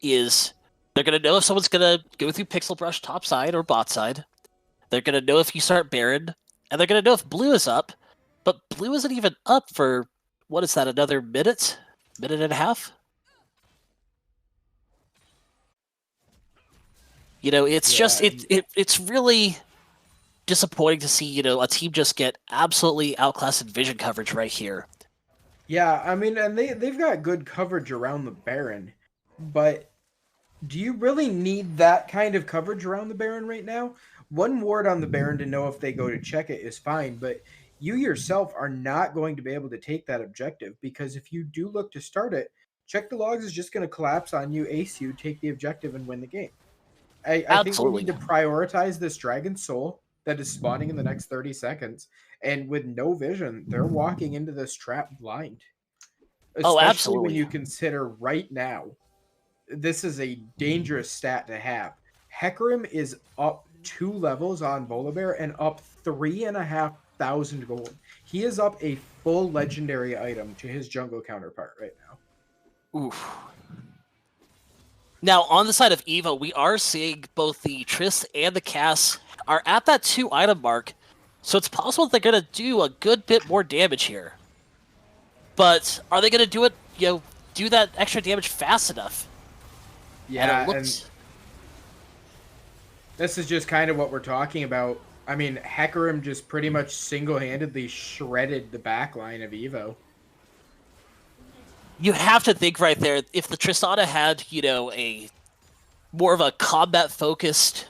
S2: is they're going to know if someone's going to go through Pixel Brush top side or bot side. They're going to know if you start Baron, and they're going to know if blue is up. But blue isn't even up for, what is that, another minute? Minute and a half? It's just, it's really disappointing to see, a team just get absolutely outclassed in vision coverage right here.
S1: Yeah, I mean, and they've got good coverage around the Baron, but do you really need that kind of coverage around the Baron right now? One ward on the Baron to know if they go to check it is fine, but you yourself are not going to be able to take that objective, because if you do look to start it, check the logs is just going to collapse on you, ace you, take the objective, and win the game. I think we need to prioritize this Dragon Soul that is spawning in the next 30 seconds, and with no vision, they're walking into this trap blind. Especially when you consider right now, this is a dangerous stat to have. Hecarim is up 2 levels on Volibear and up 3,500 gold. He is up a full legendary item to his jungle counterpart right now.
S2: Oof. Now, on the side of EVO, we are seeing both the Triss and the Cass are at that 2 item mark, so it's possible that they're going to do a good bit more damage here. But are they going to do it, do that extra damage fast enough?
S1: Yeah, and this is just kind of what we're talking about. I mean, Hecarim just pretty much single-handedly shredded the backline of EVO.
S2: You have to think right there, if the Tristana had, a more of a combat-focused,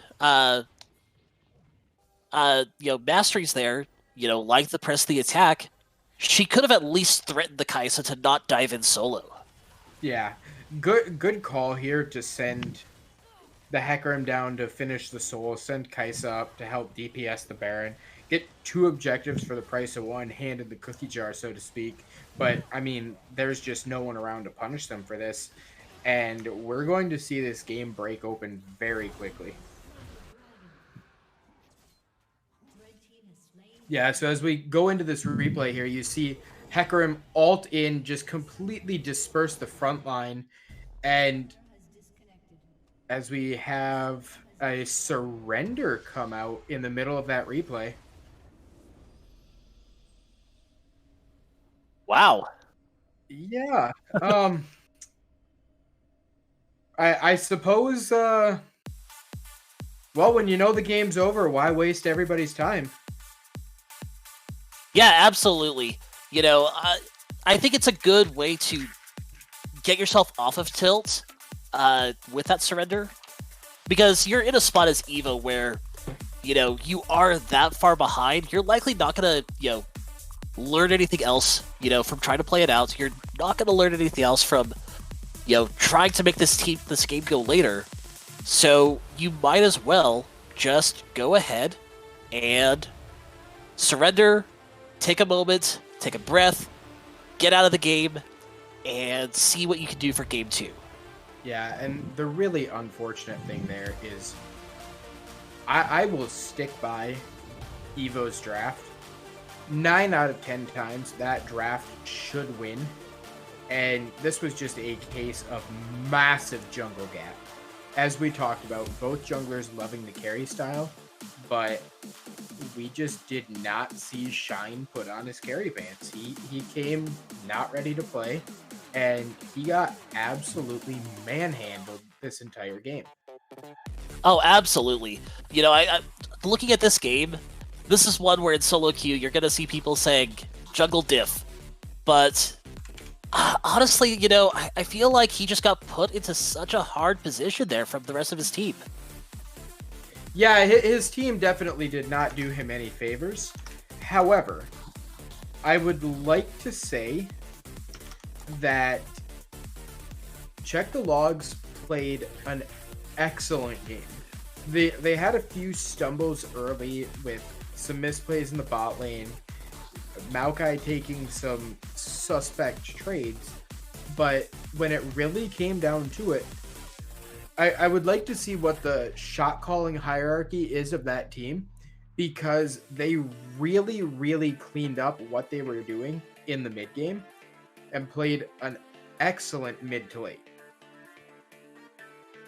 S2: masteries there, like the press the attack, she could have at least threatened the Kaisa to not dive in solo.
S1: Yeah, good call here to send the Hecarim down to finish the soul, send Kaisa up to help DPS the Baron, get 2 objectives for the price of 1, handed the cookie jar, so to speak. But, I mean, there's just no one around to punish them for this. And we're going to see this game break open very quickly. Yeah, so as we go into this replay here, you see Hecarim ult in, just completely disperse the front line. And as we have a surrender come out in the middle of that replay.
S2: Wow.
S1: Yeah. I suppose, well, when you know the game's over, why waste everybody's time?
S2: Yeah, absolutely. I think it's a good way to get yourself off of tilt with that surrender, because you're in a spot as EVO where, you are that far behind. You're likely not going to, learn anything else, from trying to play it out. You're not going to learn anything else from, trying to make this game go later. So you might as well just go ahead and surrender, take a moment, take a breath, get out of the game, and see what you can do for game 2.
S1: Yeah, and the really unfortunate thing there is I will stick by EVO's draft, 9 out of 10 times that draft should win. And this was just a case of massive jungle gap. As we talked about, both junglers loving the carry style, but we just did not see Shine put on his carry pants. He came not ready to play, and he got absolutely manhandled this entire game.
S2: Oh, absolutely. You know, I looking at this game, this is one where in solo queue you're going to see people saying jungle diff, but honestly, you know, I feel like he just got put into such a hard position there from the rest of his team.
S1: Yeah, his team definitely did not do him any favors. However, I would like to say that Check the Logs played an excellent game. They had a few stumbles early with some misplays in the bot lane, Maokai taking some suspect trades, but when it really came down to it, I would like to see what the shot calling hierarchy is of that team, because they really, really cleaned up what they were doing in the mid game and played an excellent mid to late.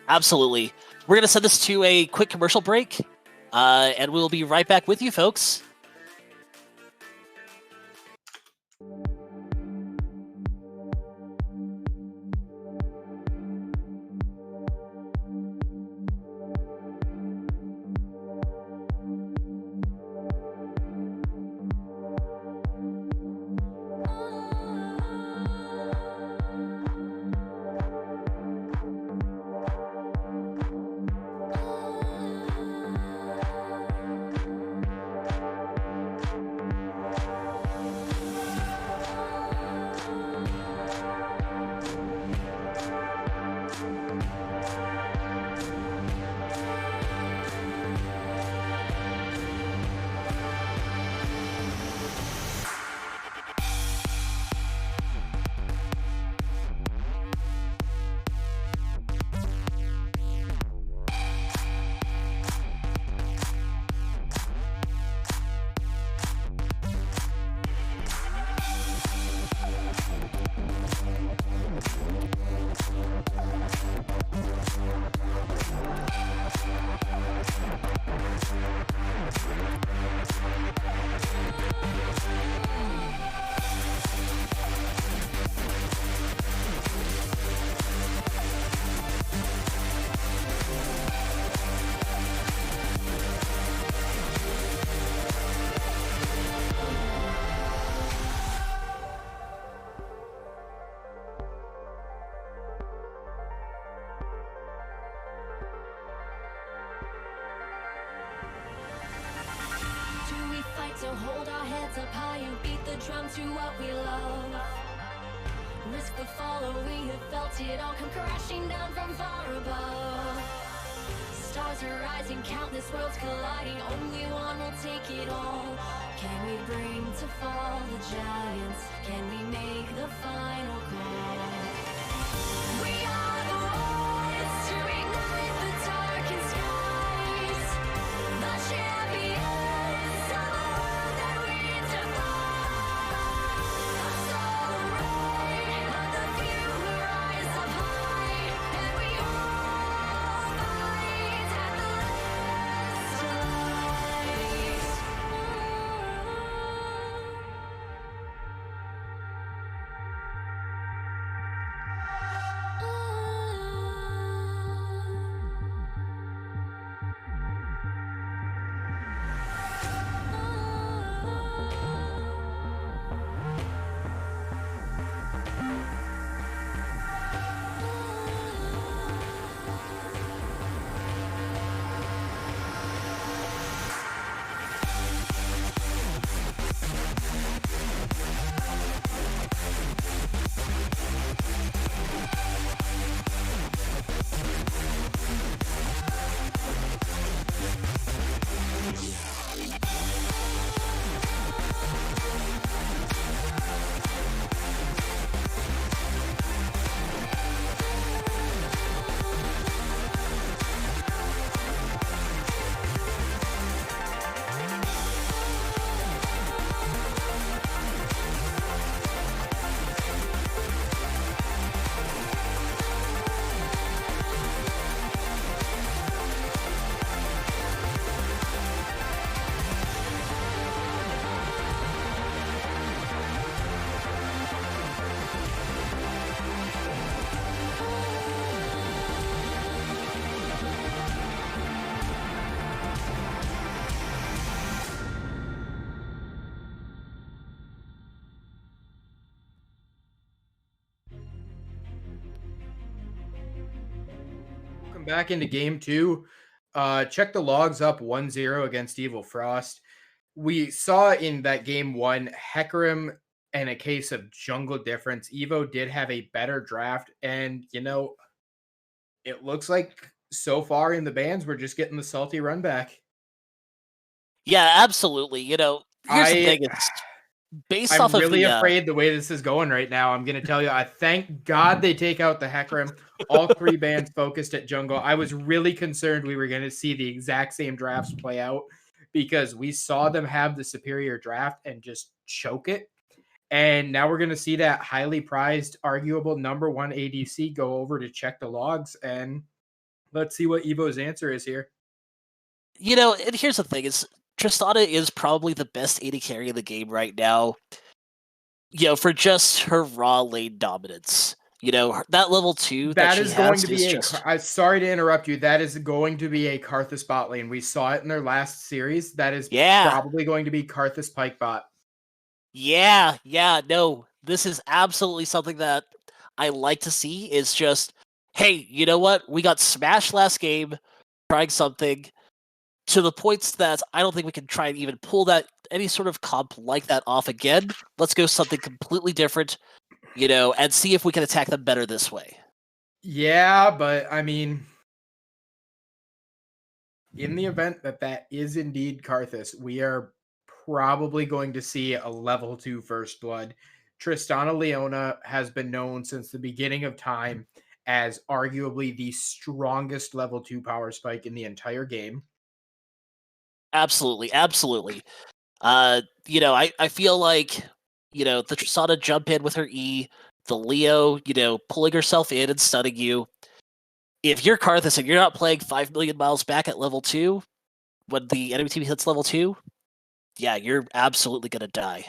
S2: Absolutely. We're going to send this to a quick commercial break, and we'll be right back with you folks.
S3: So hold our heads up high and beat the drum to what we love. Risk the follow, we have felt it all come crashing down from far above. Stars are rising, countless worlds colliding, only one will take it all. Can we bring to fall the giants? Can we make the final call? We are the ones to ignite the darkened skies. The champions.
S1: Back into game two. Check the logs up 1-0 against Evil Frost. We saw in that game one, Hecarim and a case of jungle difference. Evo did have a better draft, and it looks like so far in the bans, we're just getting the salty run back.
S2: Yeah, absolutely. Here's the
S1: I
S2: thing: it's based
S1: I'm
S2: off of
S1: really
S2: the.
S1: afraid the way this is going right now. I'm gonna tell you, I thank God they take out the Hecarim. All three bands focused at jungle. I was really concerned we were gonna see the exact same drafts play out because we saw them have the superior draft and just choke it. And now we're gonna see that highly prized, arguable number one ADC go over to check the logs, and let's see what Evo's answer is here.
S2: And here's the thing: is Tristana is probably the best AD carry in the game right now. For just her raw lane dominance. That level 2 that
S1: That
S2: she
S1: is going
S2: has
S1: to
S2: is
S1: be
S2: just.
S1: sorry to interrupt you. That is going to be a Karthus bot lane. We saw it in their last series. That is
S2: Yeah.
S1: probably going to be Karthus Pike bot.
S2: Yeah, no. This is absolutely something that I like to see is just, hey, you know what? We got smashed last game, trying something to the points that I don't think we can try and even pull that any sort of comp like that off again. Let's go something completely different, and see if we can attack them better this way.
S1: Yeah, but I mean, in the event that is indeed Karthus, we are probably going to see a level 2 first blood. Tristana Leona has been known since the beginning of time as arguably the strongest level 2 power spike in the entire game.
S2: Absolutely. I feel like, the Tristana jump in with her E, the Leo, pulling herself in and stunning you. If you're Karthus and you're not playing 5 million miles back at level 2, when the enemy team hits level 2, yeah, you're absolutely going to die.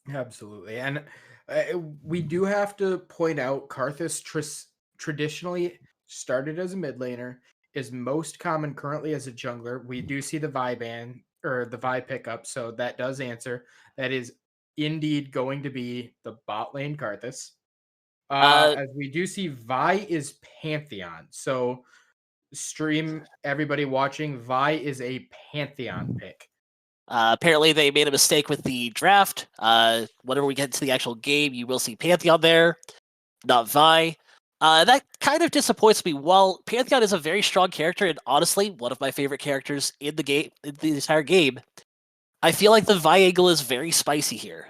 S1: Absolutely. And we do have to point out Karthus traditionally started as a mid laner, is most common currently as a jungler. We do see the Vi ban or the Vi pickup, so that does answer. That is indeed going to be the bot lane Karthus. As we do see, Vi is Pantheon. So stream, everybody watching, Vi is a Pantheon pick.
S2: Apparently, they made a mistake with the draft. Whenever we get to the actual game, you will see Pantheon there, not Vi. That kind of disappoints me. While Pantheon is a very strong character and honestly one of my favorite characters in the game, in the entire game, I feel like the Vi angle is very spicy here.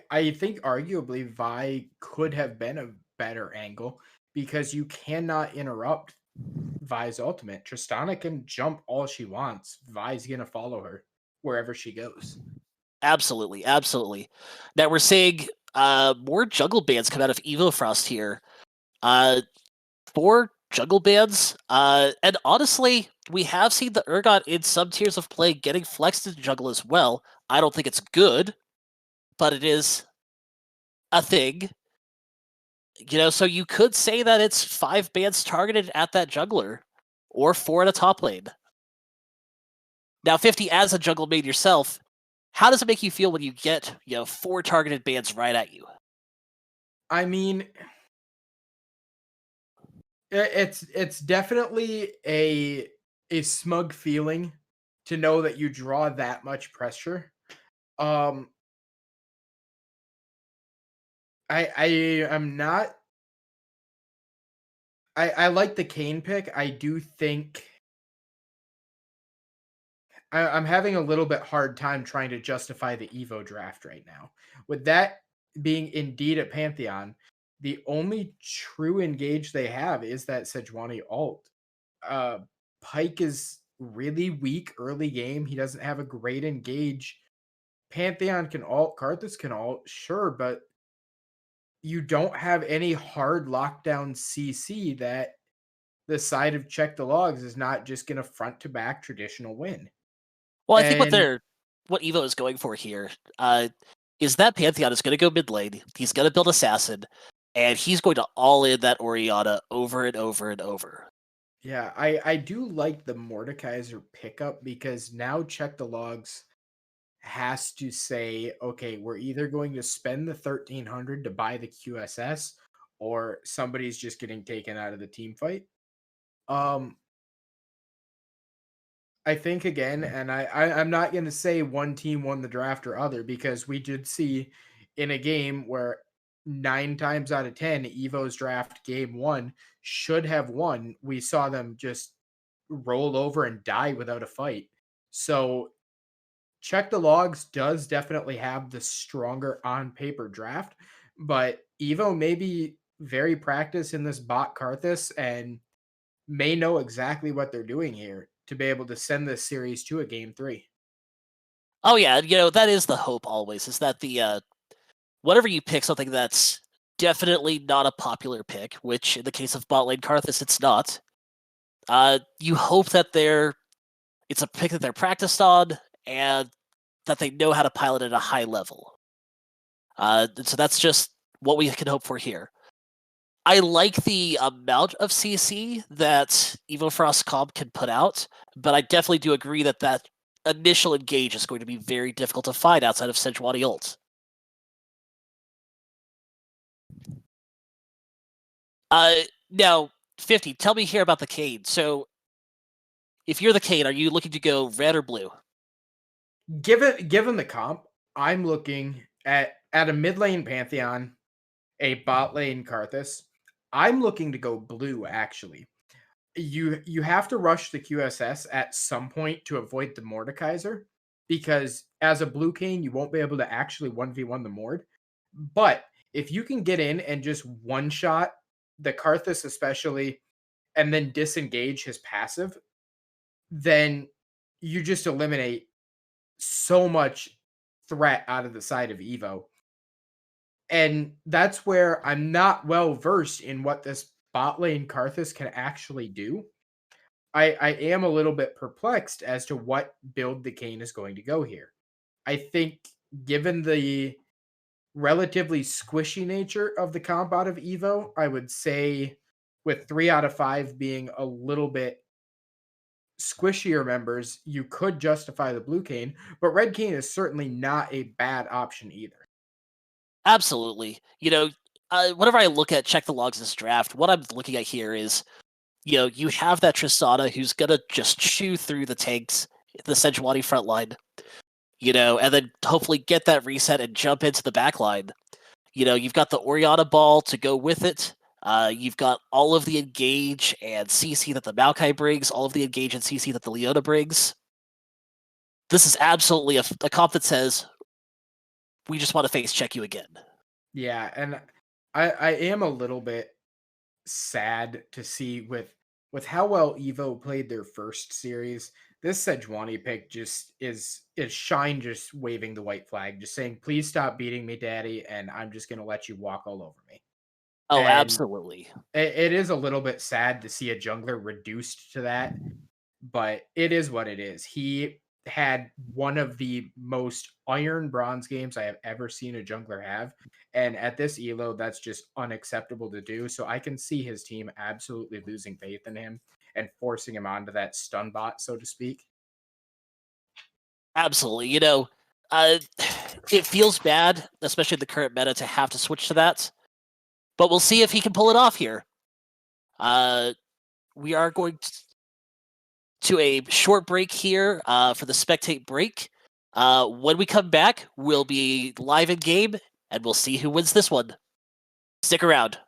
S1: I think arguably Vi could have been a better angle because you cannot interrupt Vi's ultimate. Tristana can jump all she wants. Vi's gonna follow her wherever she goes.
S2: Absolutely. Now we're seeing more jungle bands come out of EVO Frost here. 4 jungle bands. And honestly, we have seen the Urgot in some tiers of play getting flexed into jungle as well. I don't think it's good, but it is a thing. So you could say that it's 5 bands targeted at that jungler, or 4 at a top lane. Now, 50 as a jungle main yourself, how does it make you feel when you get 4 targeted bands right at you?
S1: I mean, it's definitely a smug feeling to know that you draw that much pressure. I am not. I like the Kane pick. I do think I'm having a little bit hard time trying to justify the Evo draft right now. With that being indeed a Pantheon, the only true engage they have is that Sejuani ult. Pike is really weak early game. He doesn't have a great engage. Pantheon can ult, Karthus can ult, sure, but you don't have any hard lockdown CC that the side of check the logs is not just going to front to back traditional win.
S2: Well, I think
S1: And
S2: what Evo is going for here is that Pantheon is going to go mid lane. He's going to build Assassin, and he's going to all in that Orianna over and over and over.
S1: yeah, I do like the Mordekaiser pickup because now check the logs has to say, okay, we're either going to spend the 1300 to buy the QSS or somebody's just getting taken out of the team fight. Um, I think again, and I'm not going to say one team won the draft or other, because we did see in a game where 9 times out of 10, EVO's draft game 1 should have won. We saw them just roll over and die without a fight. So Check the Logs does definitely have the stronger on paper draft, but EVO may be very practiced in this bot Karthus and may know exactly what they're doing here to be able to send this series to a game 3.
S2: Oh yeah, that is the hope always, is that the whenever you pick something that's definitely not a popular pick, which in the case of bot lane Karthus it's not, you hope that it's a pick that they're practiced on and that they know how to pilot at a high level. So that's just what we can hope for here. I like the amount of CC that Evo Frost Comp can put out, but I definitely do agree that initial engage is going to be very difficult to find outside of Sejuani ult. Now, 50, tell me here about the Cade. So, if you're the Cade, are you looking to go red or blue?
S1: Given the comp, I'm looking at a mid lane Pantheon, a bot lane Karthus. I'm looking to go blue, actually. You have to rush the QSS at some point to avoid the Mordekaiser, because as a blue Kayn, you won't be able to actually 1v1 the Mord. But if you can get in and just one-shot the Karthus especially, and then disengage his passive, then you just eliminate so much threat out of the side of EVO. And that's where I'm not well versed in what this bot lane Karthus can actually do. I am a little bit perplexed as to what build the Kayn is going to go here. I think given the relatively squishy nature of the comp out of EVO, I would say with 3 out of 5 being a little bit squishier members, you could justify the blue Kayn, but red Kayn is certainly not a bad option either.
S2: Absolutely. Whenever I look at Check the Logs this draft, what I'm looking at here is, you have that Tristana who's gonna just chew through the tanks, the Sejuani front line, and then hopefully get that reset and jump into the back line. You've got the Orianna ball to go with it. You've got all of the engage and CC that the Maokai brings, all of the engage and CC that the Leona brings. This is absolutely a comp that says, we just want to face check you again.
S1: Yeah, and I am a little bit sad to see with how well EVO played their first series. This Sejuani pick just is Shine just waving the white flag, just saying, please stop beating me, daddy, and I'm just gonna let you walk all over me.
S2: Oh,
S1: And
S2: absolutely.
S1: it is a little bit sad to see a jungler reduced to that, but it is what it is. He had one of the most iron bronze games I have ever seen a jungler have. And at this elo, that's just unacceptable to do. So I can see his team absolutely losing faith in him and forcing him onto that stun bot, so to speak.
S2: Absolutely. It feels bad, especially in the current meta, to have to switch to that. But we'll see if he can pull it off here. We are going to a short break here for the spectate break. When we come back, we'll be live in game, and we'll see who wins this one. Stick around.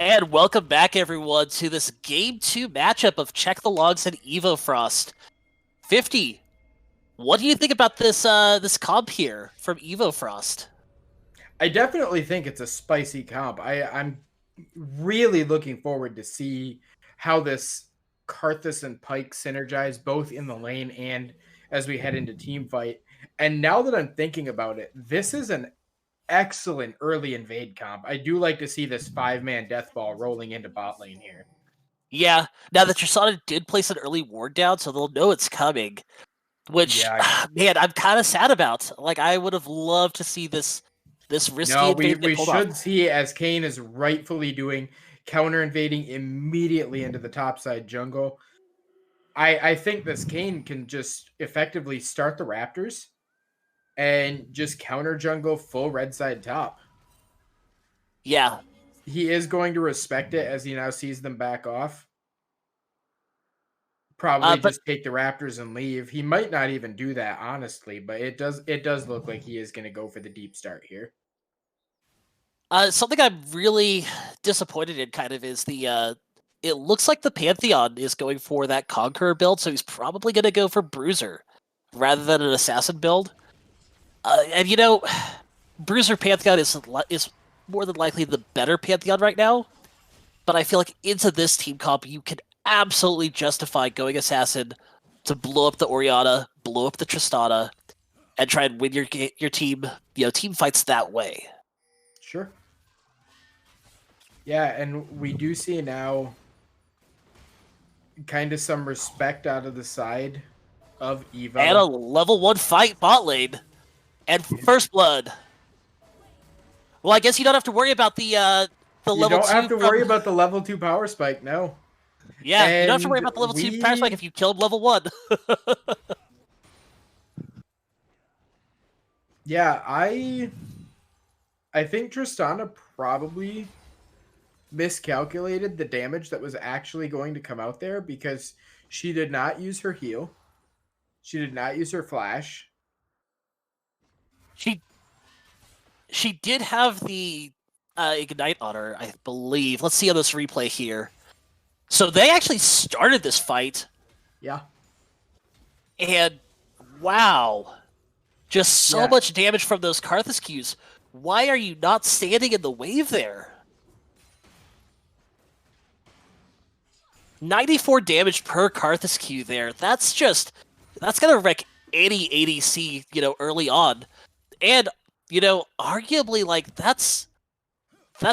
S2: And welcome back, everyone, to this Game 2 matchup of Check the Logs and EVO Frost. 50, what do you think about this this comp here from EVO Frost?
S1: I definitely think it's a spicy comp. I'm really looking forward to see how this Karthus and Pike synergize both in the lane and as we head into team fight. And now that I'm thinking about it, this is an excellent early invade comp. I do like to see this 5-man death ball rolling into bot lane here.
S2: Yeah, now that Tristana did place an early ward down, so they'll know it's coming. Which,
S1: Yeah.
S2: man, I'm kind of sad about. Like, I would have loved to see this risky
S1: No,
S2: invade
S1: we
S2: get pulled
S1: should
S2: off.
S1: see, as Kane is rightfully doing, counter invading immediately into the topside jungle. I think this Kane can just effectively start the Raptors and just counter jungle full red side top.
S2: Yeah,
S1: He is going to respect it as he now sees them back off. Probably
S2: but
S1: just take the Raptors and leave. He might not even do that, honestly, but it does look like he is going to go for the deep start here.
S2: something I'm really disappointed in kind of is the it looks like the Pantheon is going for that Conqueror build, so he's probably going to go for Bruiser rather than an Assassin build. And you know, Bruiser Pantheon is more than likely the better Pantheon right now, but I feel like into this team comp, you can absolutely justify going Assassin to blow up the Orianna, blow up the Tristana, and try and win your team, team fights that way.
S1: Sure. Yeah, and we do see now kind of some respect out of the side of EVO.
S2: And a level 1 fight bot lane. And first blood. Well, I guess you don't have to worry about the level 2.
S1: You don't have to worry about the level 2 power spike, no.
S2: Yeah, you don't have to worry
S1: And
S2: about the level 2 power spike if you killed level 1.
S1: Yeah, I think Tristana probably miscalculated the damage that was actually going to come out there because she did not use her heal. She did not use her flash.
S2: She did have the Ignite on her, I believe. Let's see on this replay here. So they actually started this fight.
S1: Yeah.
S2: And wow. Just so much damage from those Karthus Qs. Why are you not standing in the wave there? 94 damage per Karthus Q there. That's gonna wreck any ADC, early on. And, arguably, like, that's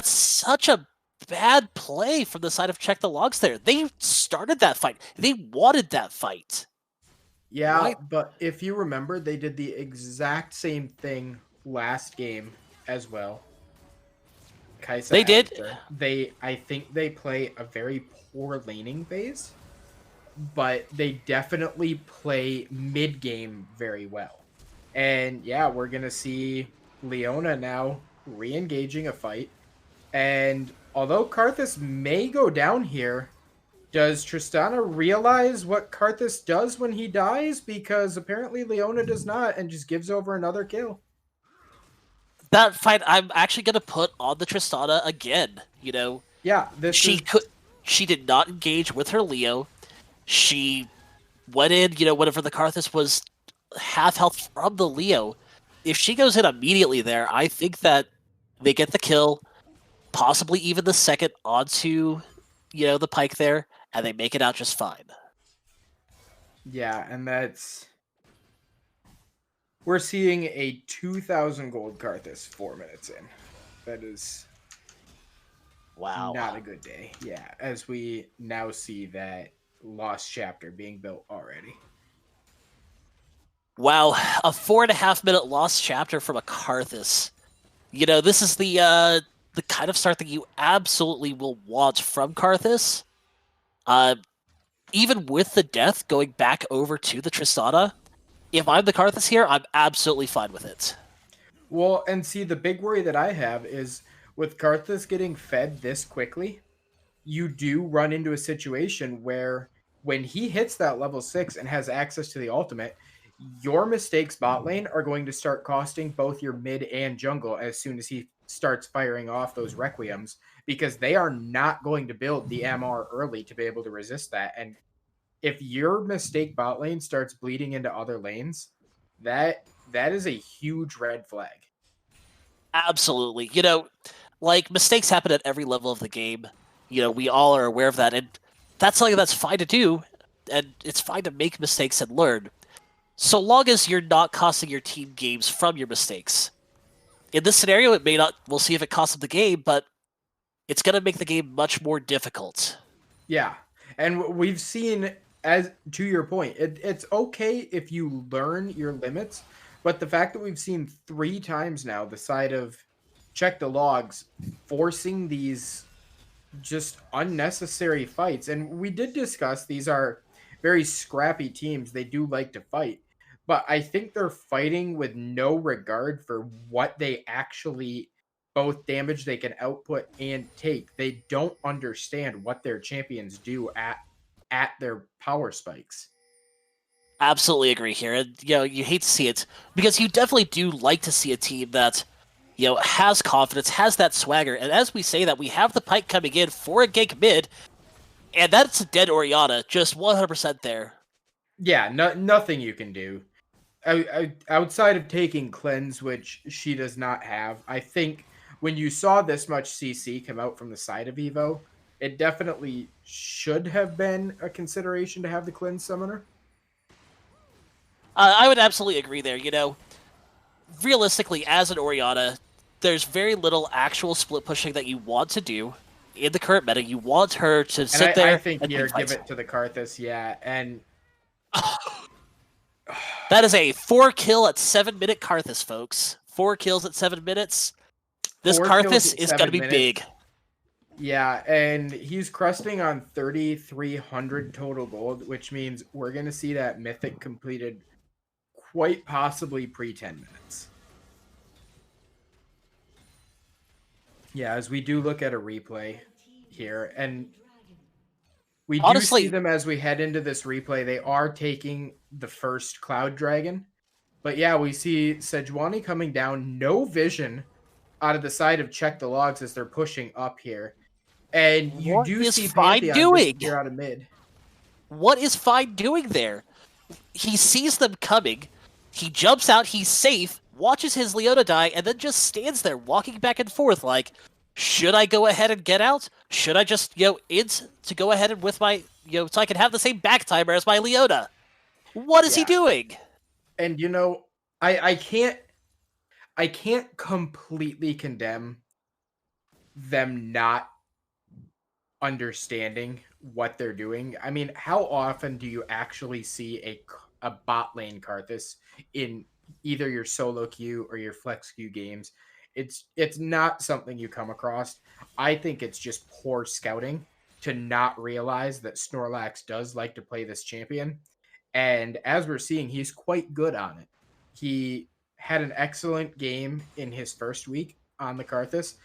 S2: such a bad play from the side of Check the Logs there. They started that fight. They wanted that fight.
S1: Yeah, but if you remember, they did the exact same thing last game as well. Kaisa
S2: They did.
S1: I think they play a very poor laning phase, but they definitely play mid game very well. And yeah, we're gonna see Leona now re-engaging a fight. And although Karthus may go down here, does Tristana realize what Karthus does when he dies? Because apparently Leona does not and just gives over another kill.
S2: That fight, I'm actually going to put on the Tristana again,
S1: Yeah,
S2: she did not engage with her Leo. She went in, whenever the Karthus was half health from the Leo. If she goes in immediately there, I think that they get the kill, possibly even the second onto, the Pike there, and they make it out just fine.
S1: Yeah, and we're seeing a 2,000 gold Karthus 4 minutes in. That is
S2: Wow.
S1: not a good day. Yeah, as we now see that Lost Chapter being built already.
S2: Wow, a 4.5 minute Lost Chapter from a Karthus. This is the kind of start that you absolutely will want from Karthus. Even with the death going back over to the Tristana, if I'm the Karthus here, I'm absolutely fine with it.
S1: Well, and see, the big worry that I have is with Karthus getting fed this quickly, you do run into a situation where when he hits that level 6 and has access to the ultimate, your mistakes bot lane are going to start costing both your mid and jungle as soon as he starts firing off those Requiems, because they are not going to build the MR early to be able to resist that. And if your mistake bot lane starts bleeding into other lanes, that is a huge red flag.
S2: Absolutely. Like, mistakes happen at every level of the game. We all are aware of that, and that's something that's fine to do, and it's fine to make mistakes and learn, so long as you're not costing your team games from your mistakes. In this scenario, it may not. We'll see if it costs them the game, but it's going to make the game much more difficult.
S1: Yeah, and we've seen, as to your point, it's okay if you learn your limits, but the fact that we've seen 3 times now the side of check the logs forcing these just unnecessary fights, and we did discuss these are very scrappy teams. They do like to fight, but I think they're fighting with no regard for what they actually both damage they can output and take. They don't understand what their champions do at their power spikes.
S2: Absolutely agree here. And, you hate to see it, because you definitely do like to see a team that, has confidence, has that swagger. And as we say that, we have the Pike coming in for a gank mid, and that's a dead Orianna, just 100% there.
S1: Yeah, nothing you can do. Outside of taking cleanse, which she does not have, I think when you saw this much CC come out from the side of EVO, it definitely should have been a consideration to have the cleanse summoner.
S2: I would absolutely agree there. Realistically, as an Orianna, there's very little actual split pushing that you want to do in the current meta. You want her to sit there.
S1: I think here, give it to the Karthus, yeah, and
S2: that is a 4 kill at 7-minute Karthus, folks. 4 kills at 7 minutes. This Karthus is going to be big.
S1: Yeah, and he's crusting on 3,300 total gold, which means we're going to see that mythic completed quite possibly pre-10 minutes. Yeah, as we do look at a replay here, and we do see them as we head into this replay. They are taking the first Cloud Dragon. But yeah, we see Sejuani coming down, no vision out of the side of check the logs as they're pushing up here. And you
S2: what
S1: do
S2: is
S1: see
S2: Fine doing
S1: here out of mid.
S2: What is Fine doing there? He sees them coming. He jumps out, he's safe, watches his Leona die, and then just stands there walking back and forth like, should I go ahead and get out? Should I just, int to go ahead and with my, so I can have the same back timer as my Leona? What is he doing?
S1: And I can't completely condemn them not understanding what they're doing. I mean, how often do you actually see a bot lane Karthus in either your solo queue or your flex queue games? It's not something you come across. I think it's just poor scouting to not realize that Snorlax does like to play this champion. And as we're seeing, he's quite good on it. He had an excellent game in his first week on the Karthus.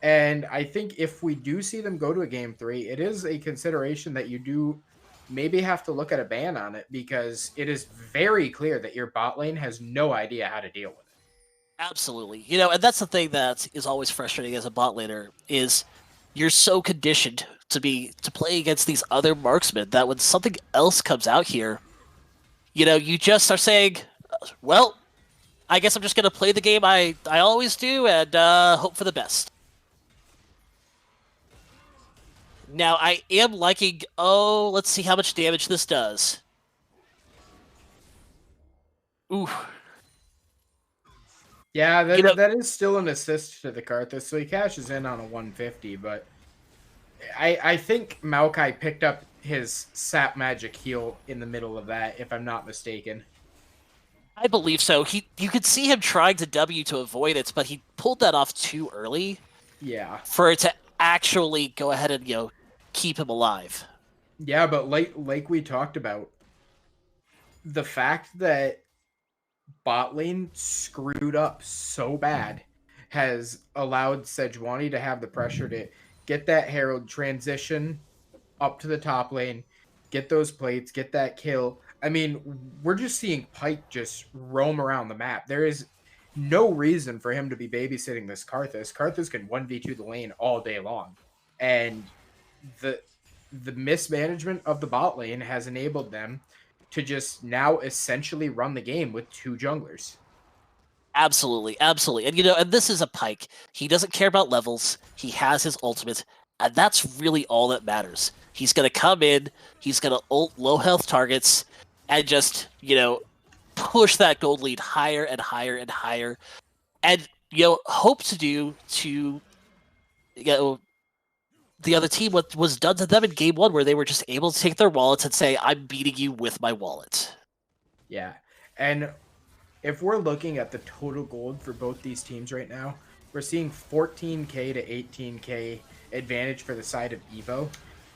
S1: And I think if we do see them go to a game 3, it is a consideration that you do maybe have to look at a ban on it, because it is very clear that your bot lane has no idea how to deal with it.
S2: Absolutely. And that's the thing that is always frustrating as a bot laner, is you're so conditioned to play against these other marksmen that when something else comes out here, you just are saying, well, I guess I'm just going to play the game I always do and hope for the best. Now, I am liking... Oh, let's see how much damage this does. Ooh.
S1: Yeah, that is still an assist to the Karthus, so he cashes in on a 150, but I think Maokai picked up his sap magic heal in the middle of that, if I'm not mistaken.
S2: I believe so. You could see him trying to W to avoid it, but he pulled that off too early.
S1: Yeah.
S2: For it to actually go ahead and, keep him alive.
S1: Yeah, but like we talked about, the fact that bot lane screwed up so bad has allowed Sejuani to have the pressure to get that Herald, transition up to the top lane, get those plates, get that kill. I mean, we're just seeing Pike just roam around the map. no reason for him to be babysitting this Karthus. Karthus can 1v2 the lane all day long. And the mismanagement of the bot lane has enabled them to just now essentially run the game with 2 junglers.
S2: Absolutely, absolutely. And and this is a Pyke. He doesn't care about levels. He has his ultimate, and that's really all that matters. He's gonna come in, he's gonna ult low health targets, and just, push that gold lead higher and higher and higher. And hope to do to the other team what was done to them in game 1, where they were just able to take their wallets and say, I'm beating you with my wallet.
S1: Yeah. And if we're looking at the total gold for both these teams right now, we're seeing 14k to 18k advantage for the side of EVO.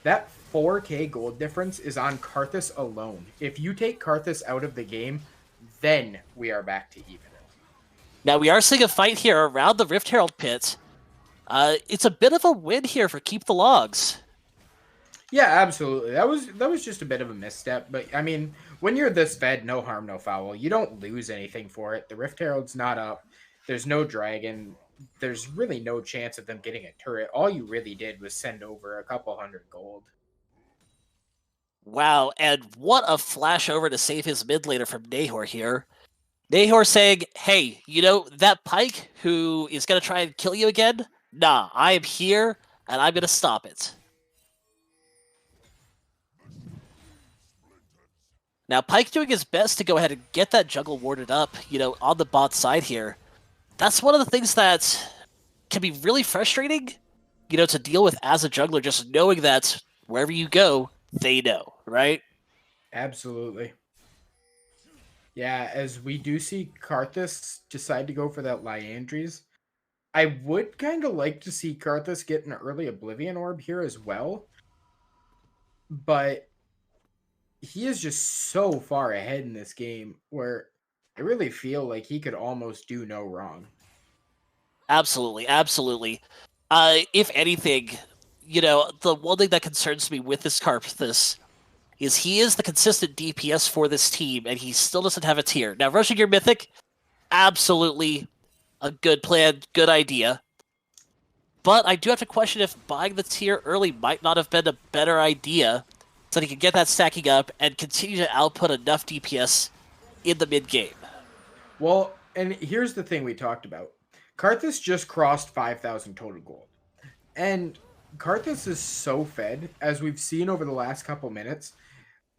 S1: That 4k gold difference is on Karthus alone. If you take Karthus out of the game, then we are back to even.
S2: Now, we are seeing a fight here around the Rift Herald pit. It's a bit of a win here for Keep the Logs.
S1: Yeah, absolutely. That was just a bit of a misstep, but I mean, when you're this fed, no harm, no foul. You don't lose anything for it. The Rift Herald's not up. There's no dragon. There's really no chance of them getting a turret. All you really did was send over a couple hundred gold.
S2: Wow, and what a flash over to save his mid laner from Nahor here. Nahor saying, hey, that Pyke who is going to try and kill you again? Nah, I am here, and I'm going to stop it. Now, Pyke doing his best to go ahead and get that jungle warded up, on the bot side here. That's one of the things that can be really frustrating, to deal with as a jungler, just knowing that wherever you go, they know, right?
S1: Absolutely. Yeah, as we do see Karthus decide to go for that Liandry's, I would kind of like to see Karthus get an early Oblivion Orb here as well, but he is just so far ahead in this game where I really feel like he could almost do no wrong.
S2: Absolutely, absolutely. If anything, the one thing that concerns me with this Karthus is he is the consistent DPS for this team, and he still doesn't have a tier. Now, rushing your Mythic, absolutely a good plan, good idea. But I do have to question if buying the tier early might not have been a better idea, so that he can get that stacking up and continue to output enough DPS in the mid-game.
S1: Well, and here's the thing we talked about. Karthus just crossed 5,000 total gold. And Karthus is so fed, as we've seen over the last couple minutes,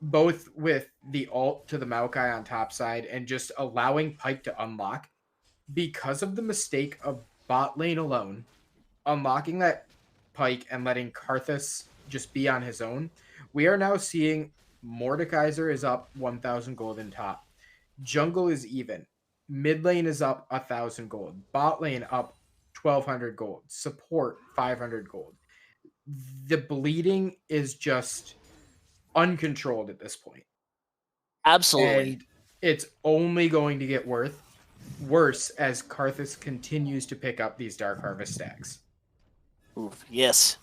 S1: both with the ult to the Maokai on top side and just allowing Pyke to unlock. Because of the mistake of bot lane alone, unlocking that Pyke and letting Karthus just be on his own, we are now seeing Mordekaiser is up 1,000 gold in top. Jungle is even. Mid lane is up 1,000 gold. Bot lane up 1,200 gold. Support 500 gold. The bleeding is just uncontrolled at this point.
S2: Absolutely.
S1: And it's only going to get worse as Karthus continues to pick up these Dark Harvest stacks.
S2: Oof, yes.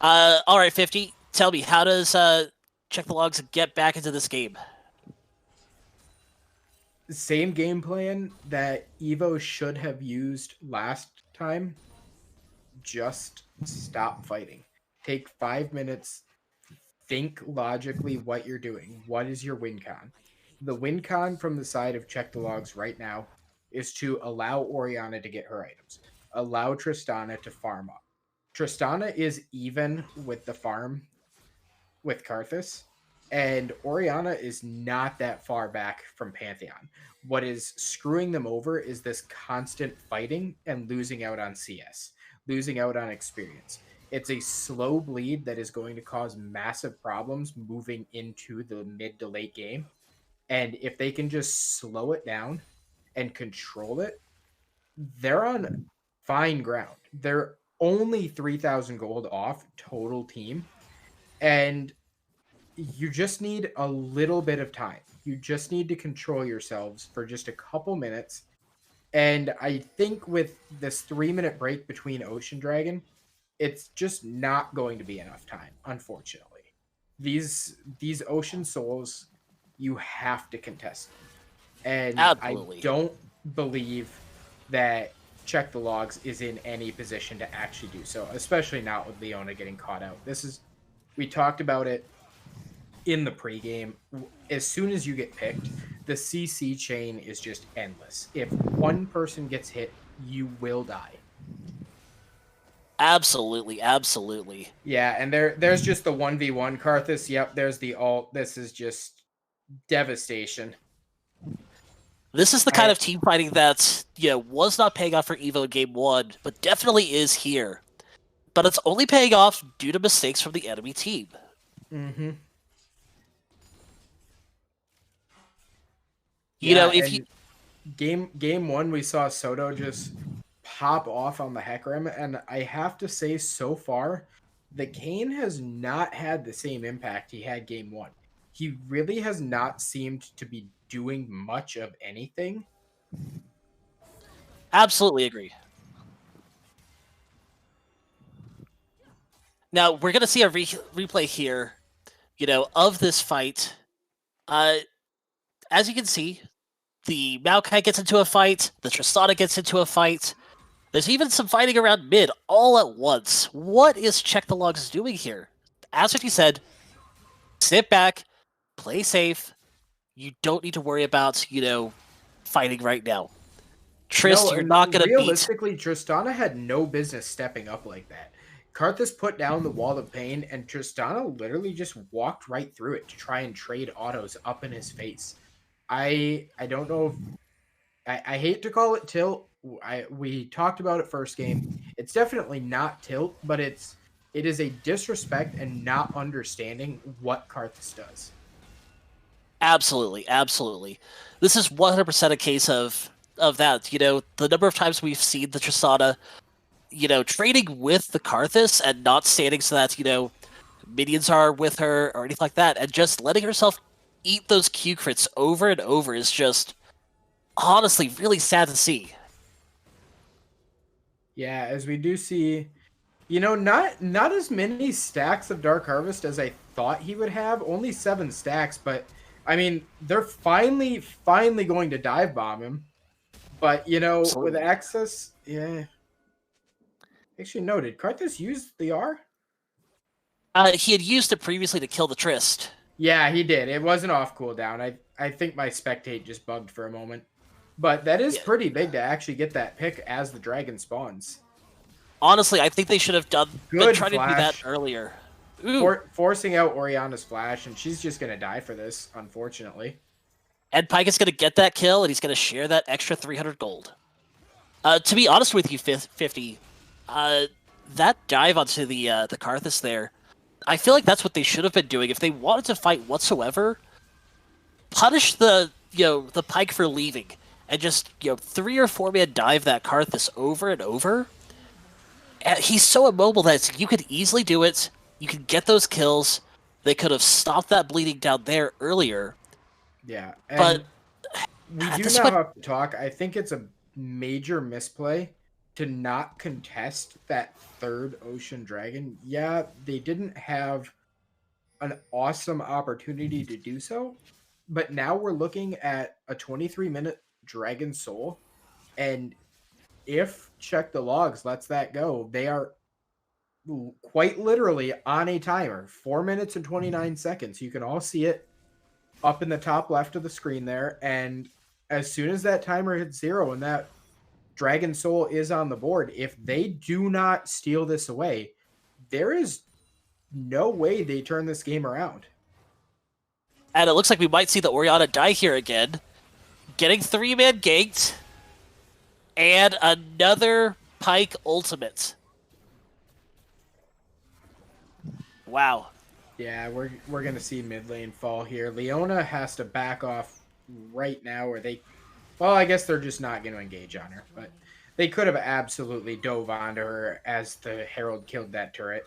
S2: All right, 50. Tell me, how does Check the Logs get back into this game?
S1: Same game plan that EVO should have used last time. Just stop fighting. Take 5 minutes. Think logically what you're doing. What is your win con? The win con from the side of Check the Logs right now is to allow Orianna to get her items. Allow Tristana to farm up. Tristana is even with the farm with Karthus, and Orianna is not that far back from Pantheon. What is screwing them over is this constant fighting and losing out on CS, losing out on experience. It's a slow bleed that is going to cause massive problems moving into the mid to late game. And if they can just slow it down and control it, they're on fine ground. They're only 3,000 gold off total team. And you just need a little bit of time. You just need to control yourselves for just a couple minutes. And I think with this 3-minute break between Ocean Dragon, it's just not going to be enough time, unfortunately. These Ocean Souls, you have to contest them. And
S2: Absolutely.
S1: I don't believe that Check the Logs is in any position to actually do so, especially not with Leona getting caught out. We talked about it in the pregame. As soon as you get picked, the CC chain is just endless. If one person gets hit, you will die.
S2: Absolutely, absolutely.
S1: Yeah, and there's just the 1v1 Karthus. Yep, there's the ult. This is just devastation.
S2: This is the kind of team fighting that, was not paying off for EVO in Game 1, but definitely is here. But it's only paying off due to mistakes from the enemy team.
S1: Mm-hmm. Game 1, we saw Soto just pop off on the Hecarim, and I have to say, so far, the Kayn has not had the same impact he had Game 1. He really has not seemed to be doing much of anything.
S2: Absolutely agree. Now, we're going to see a replay here, of this fight. As you can see, the Maokai gets into a fight, the Tristana gets into a fight. There's even some fighting around mid all at once. What is Check the Logs doing here? As what you said, sit back, play safe. You don't need to worry about, fighting right now. You're not going to beat.
S1: Realistically, Tristana had no business stepping up like that. Karthus put down the wall of pain, and Tristana literally just walked right through it to try and trade autos up in his face. I don't know if... I hate to call it tilt. We talked about it first game. It's definitely not tilt, but it is a disrespect and not understanding what Karthus does.
S2: Absolutely, absolutely. This is 100% a case of that. The number of times we've seen the Tristana, trading with the Karthus and not standing so that, minions are with her or anything like that, and just letting herself eat those Q crits over and over is just honestly really sad to see.
S1: Yeah, as we do see, not as many stacks of Dark Harvest as I thought he would have. Only 7 stacks, but I mean, they're finally going to dive bomb him. But
S2: Absolutely.
S1: With access, yeah. Actually, no, did Karthus use the R?
S2: He had used it previously to kill the Trist.
S1: Yeah, he did. It wasn't off cooldown. I think my spectate just bugged for a moment. But that is pretty big to actually get that pick as the dragon spawns.
S2: Honestly, I think they should have been trying to do that earlier.
S1: Forcing out Orianna's flash, and she's just going to die for this, unfortunately.
S2: And Pyke is going to get that kill, and he's going to share that extra 300 gold. To be honest with you, 50, that dive onto the Karthus there, I feel like that's what they should have been doing. If they wanted to fight whatsoever, punish the Pyke for leaving, and just 3 or 4 man dive that Karthus over and over. And he's so immobile that you could easily do it. You could get those kills. They could have stopped that bleeding down there earlier.
S1: Yeah,
S2: but
S1: we do now have to talk. I think it's a major misplay to not contest that 3rd Ocean Dragon. Yeah, they didn't have an awesome opportunity to do so, but now we're looking at a 23-minute Dragon Soul, and if Check the Logs lets that go, they are quite literally on a timer. 4 minutes and 29 seconds. You can all see it up in the top left of the screen there, and as soon as that timer hits 0 and that Dragon Soul is on the board, if they do not steal this away, there is no way they turn this game around.
S2: And it looks like we might see the Orianna die here again. Getting 3-man ganked. And another Pyke ultimate. Wow.
S1: Yeah, we're going to see mid lane fall here. Leona has to back off right now, or well, I guess they're just not going to engage on her, but they could have absolutely dove onto her as the Herald killed that turret.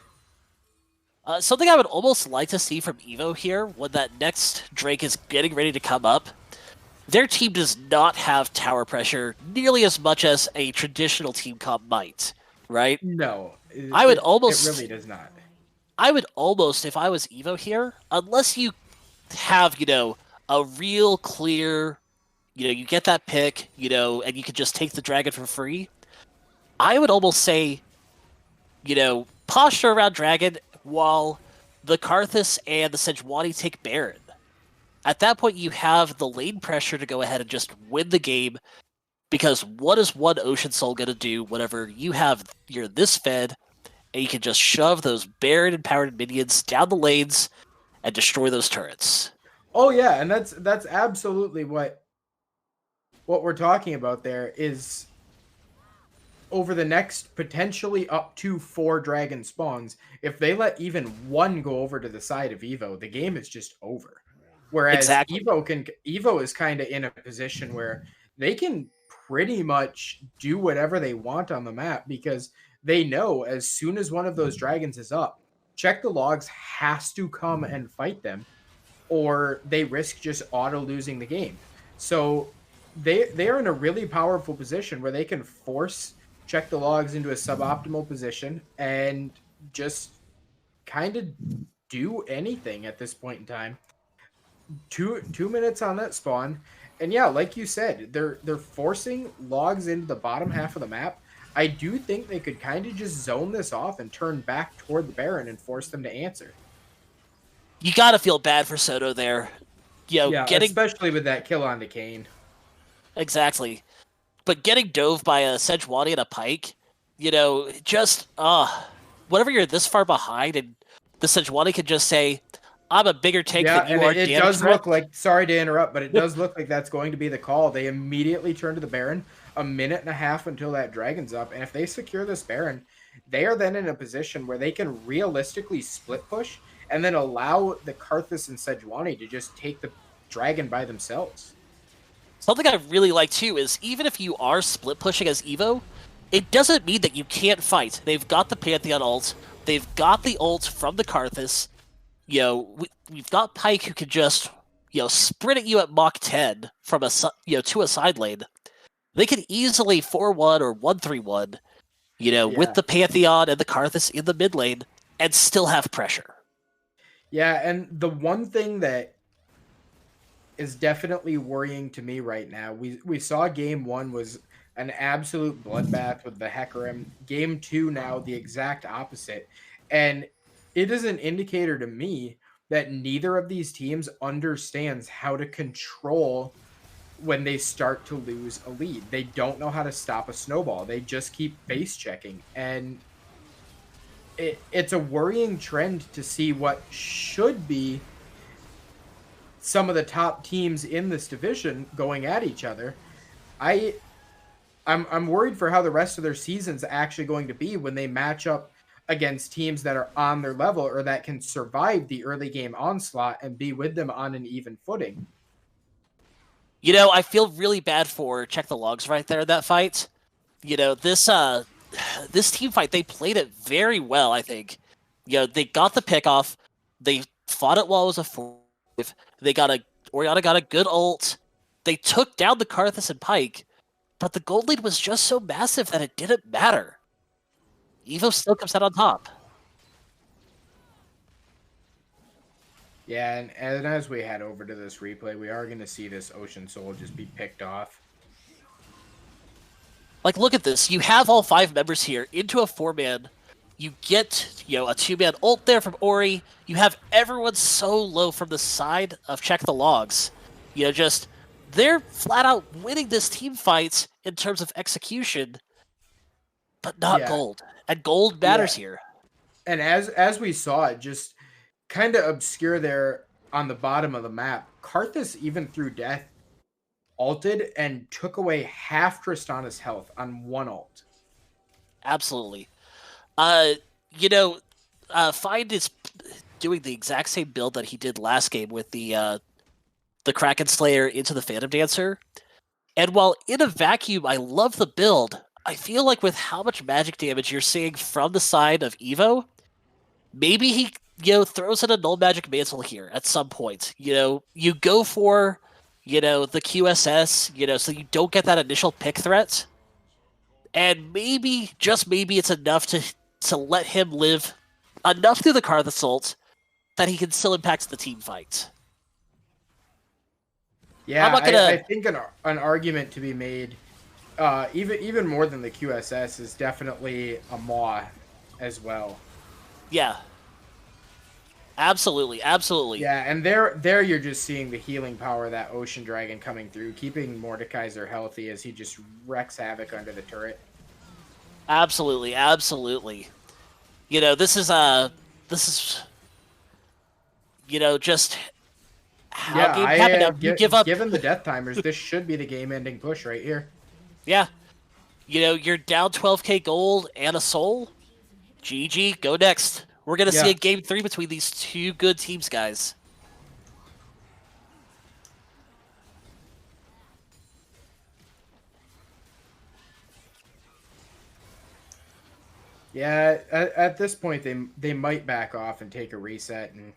S2: Something I would almost like to see from EVO here, when that next Drake is getting ready to come up, their team does not have tower pressure nearly as much as a traditional team comp might, right?
S1: No.
S2: It
S1: really does not.
S2: I would almost, if I was EVO here, unless you have, a real clear You get that pick, and you could just take the dragon for free. I would almost say, posture around dragon while the Karthus and the Sejuani take Baron. At that point, you have the lane pressure to go ahead and just win the game, because what is one Ocean Soul going to do whenever you're this fed, and you can just shove those Baron-empowered minions down the lanes and destroy those turrets?
S1: Oh yeah, and that's absolutely what we're talking about there is over the next potentially up to 4 dragon spawns, if they let even one go over to the side of EVO, the game is just over. Whereas
S2: Exactly.
S1: EVO is kind of in a position where they can pretty much do whatever they want on the map because they know as soon as one of those dragons is up, Check the Logs has to come and fight them, or they risk just auto losing the game. So they are in a really powerful position where they can force Check the Logs into a suboptimal position and just kind of do anything at this point in time. Two minutes on that spawn, and yeah, like you said, they're forcing Logs into the bottom half of the map. I do think they could kind of just zone this off and turn back toward the Baron and force them to answer.
S2: You gotta feel bad for Soto there.
S1: Especially with that kill on the Kane.
S2: Exactly. But getting dove by a Sejuani and a Pike, whenever you're this far behind and the Sejuani can just say, I'm a bigger tank than you are.
S1: It does look like, sorry to interrupt, but it does look like that's going to be the call. They immediately turn to the Baron, a minute and a half until that dragon's up, and if they secure this Baron, they are then in a position where they can realistically split push and then allow the Karthus and Sejuani to just take the dragon by themselves.
S2: Something I really like too is even if you are split pushing as EVO, it doesn't mean that you can't fight. They've got the Pantheon ult, they've got the ult from the Karthus. We've got Pike who can just, sprint at you at Mach 10 from to a side lane. They can easily 4-1 or 1-3-1, with the Pantheon and the Karthus in the mid lane and still have pressure.
S1: Yeah, and the one thing that is definitely worrying to me right now, we saw game 1 was an absolute bloodbath with the Hecarim. Game 2 now, the exact opposite. And it is an indicator to me that neither of these teams understands how to control when they start to lose a lead. They don't know how to stop a snowball. They just keep face checking. And it's a worrying trend to see what should be some of the top teams in this division going at each other. I'm worried for how the rest of their season's actually going to be when they match up against teams that are on their level or that can survive the early game onslaught and be with them on an even footing.
S2: I feel really bad for Check the Logs right there in that fight. This team fight, they played it very well, I think. They got the pick off. They fought it while it was a 4. Orianna got a good ult. They took down the Karthus and Pike, but the gold lead was just so massive that it didn't matter. EVO still comes out on top.
S1: Yeah, and as we head over to this replay, we are going to see this Ocean Soul just be picked off.
S2: Look at this. You have all 5 members here into a 4-man. You get, a 2-man ult there from Ori. You have everyone so low from the side of Check the Logs. They're flat out winning this team fight in terms of execution, but not gold. And gold matters here.
S1: And as we saw it, just kind of obscure there on the bottom of the map, Karthus, even through death, ulted and took away half Tristana's health on one ult.
S2: Absolutely. Find is doing the exact same build that he did last game with the Kraken Slayer into the Phantom Dancer. And while in a vacuum, I love the build, I feel like with how much magic damage you're seeing from the side of EVO, maybe he, throws in a null magic mantle here at some point. You go for, the QSS, so you don't get that initial pick threat. And maybe, just maybe, it's enough to let him live enough through the Karthus ult that he can still impact the team fight.
S1: Yeah,
S2: I'm not gonna.
S1: I think an argument to be made, even more than the QSS, is definitely a Maw as well.
S2: Yeah. Absolutely, absolutely.
S1: Yeah, and there you're just seeing the healing power of that Ocean Dragon coming through, keeping Mordekaiser healthy as he just wrecks havoc under the turret.
S2: Absolutely, absolutely. This is just how
S1: Yeah,
S2: games happen now. You give up.
S1: given the death timers, this should be the game-ending push right here.
S2: Yeah. You're down 12k gold and a soul. GG, go next. We're gonna see
S1: Yeah.
S2: a game 3 between these two good teams, guys.
S1: Yeah, at this point they might back off and take a reset and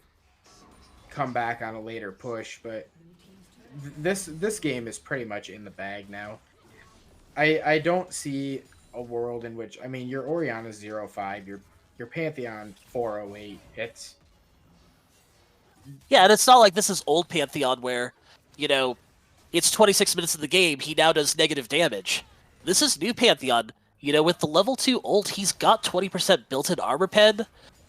S1: come back on a later push, but this game is pretty much in the bag now. I don't see a world in which, I mean, your Oriana's 0-5, your Pantheon 408.
S2: Yeah, and it's not like this is old Pantheon where, it's 26 minutes of the game, he now does negative damage. This is new Pantheon. With the level 2 ult, he's got 20% built-in armor pen,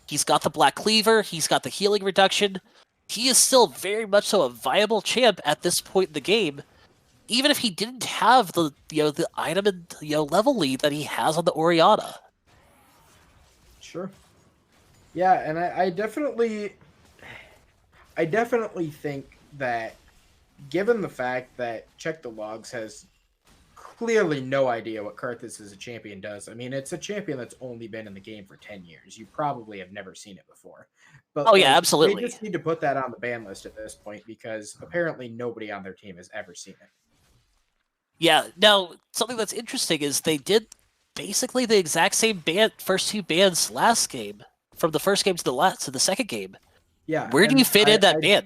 S2: he's got the Black Cleaver, he's got the healing reduction. He is still very much so a viable champ at this point in the game, even if he didn't have the item and level lead that he has on the Oriana.
S1: Sure. Yeah, and I definitely think that, given the fact that Check the Logs has clearly no idea what Karthus as a champion does. I mean, it's a champion that's only been in the game for 10 years. You probably have never seen it before. But
S2: oh, yeah, absolutely.
S1: They just need to put that on the ban list at this point because apparently nobody on their team has ever seen it.
S2: Yeah, now, something that's interesting is they did basically the exact same first two bans last game, from the first game to the second game.
S1: Yeah.
S2: Where do you fit in that ban?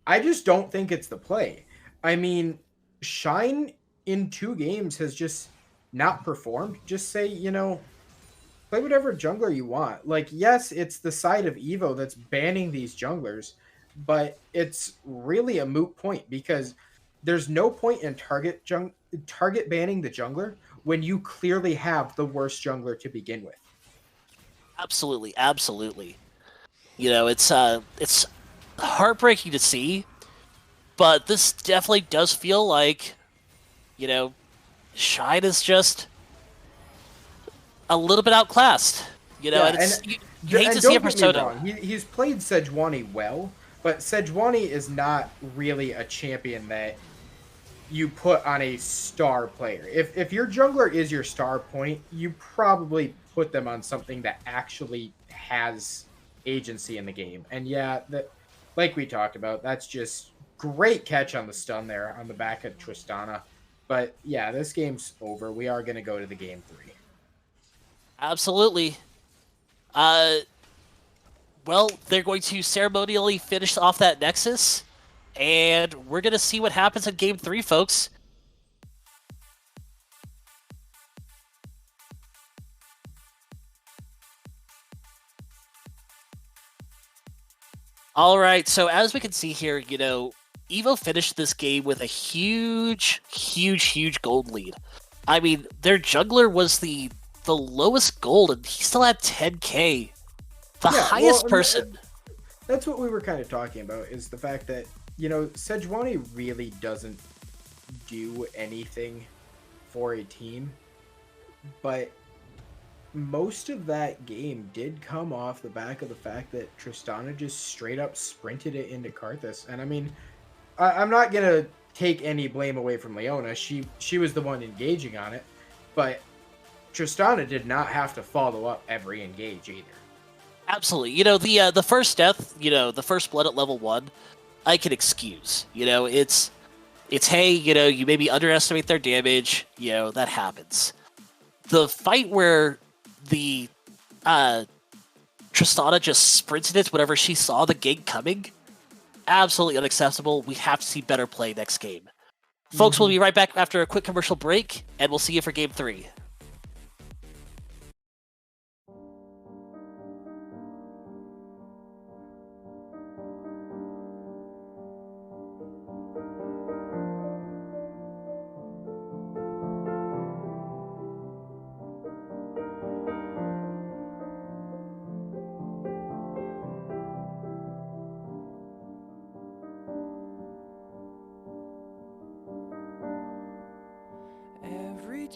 S1: I just don't think it's the play. I mean, Shine in 2 games has just not performed. Just say, play whatever jungler you want. Like, yes, it's the side of EVO that's banning these junglers, but it's really a moot point because there's no point in target banning the jungler when you clearly have the worst jungler to begin with.
S2: Absolutely, absolutely. It's heartbreaking to see, but this definitely does feel like, Shine is just a little bit outclassed. And you hate to see a Persona.
S1: He's played Sejuani well, but Sejuani is not really a champion that you put on a star player. If your jungler is your star point, you probably put them on something that actually has agency in the game. And yeah, like we talked about, that's just great catch on the stun there on the back of Tristana. But yeah, this game's over. We are going to go to the game 3.
S2: Absolutely. Well, they're going to ceremonially finish off that Nexus, and we're going to see what happens in game 3, folks. All right, so as we can see here, EVO finished this game with a huge, huge, huge gold lead. I mean, their jungler was the lowest gold, and he still had 10k. The highest person.
S1: That's what we were kind of talking about, is the fact that, Sejuani really doesn't do anything for a team, but most of that game did come off the back of the fact that Tristana just straight up sprinted it into Karthus. And I mean, I'm not going to take any blame away from Leona. She was the one engaging on it, but Tristana did not have to follow up every engage either.
S2: Absolutely. The first death, the first blood at level 1, I can excuse. It's hey, you maybe underestimate their damage, that happens. The fight where the Tristana just sprinted it whenever she saw the gank coming, absolutely unacceptable. We have to see better play next game. Folks, we'll be right back after a quick commercial break, and we'll see you for game 3.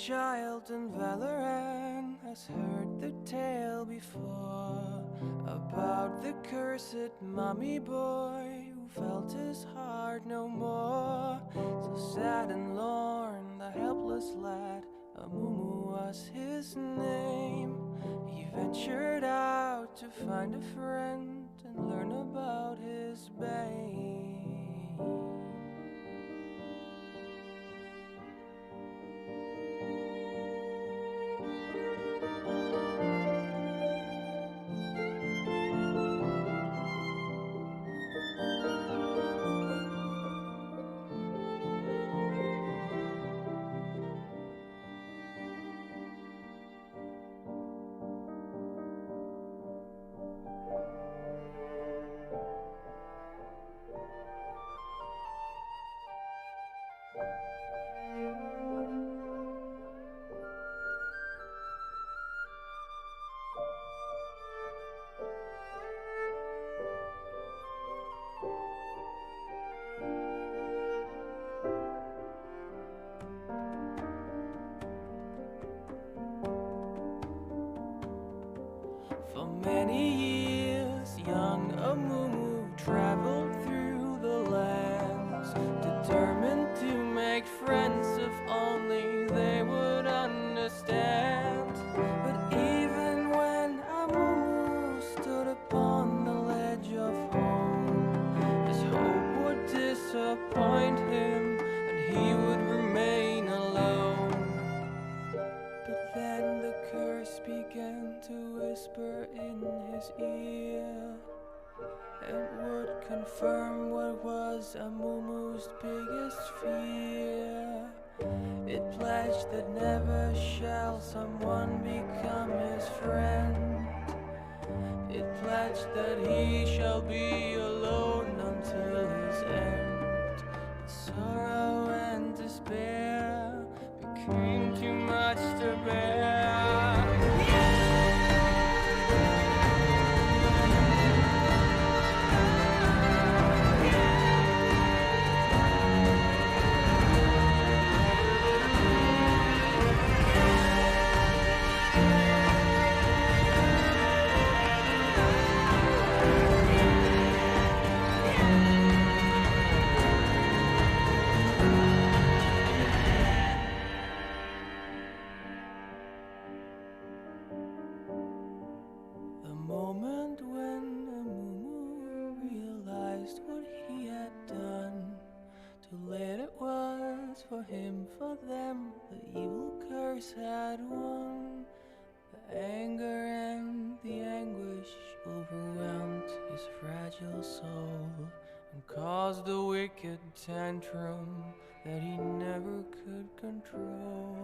S4: child and Valoran has heard the tale before about the cursed mummy boy who felt his heart no more. So sad and lorn, the helpless lad, Amumu was his name. He ventured out to find a friend and learn about his bane. For many years, young Amumu traveled through the lands, determined to make friends if only they would understand. But even when Amumu stood upon the ledge of home, his hope would disappoint him and he would remain alone. But then the curse began to whisper in his ear and would confirm what was Amumu's biggest fear. It pledged that never shall someone become his friend. It pledged that he shall be alone until his end. The sorrow and despair became too much to bear. The moment when Amumu realized what he had done, too late it was for him, for them, the evil curse had won. The anger and the anguish overwhelmed his fragile soul and caused a wicked tantrum that he never could control.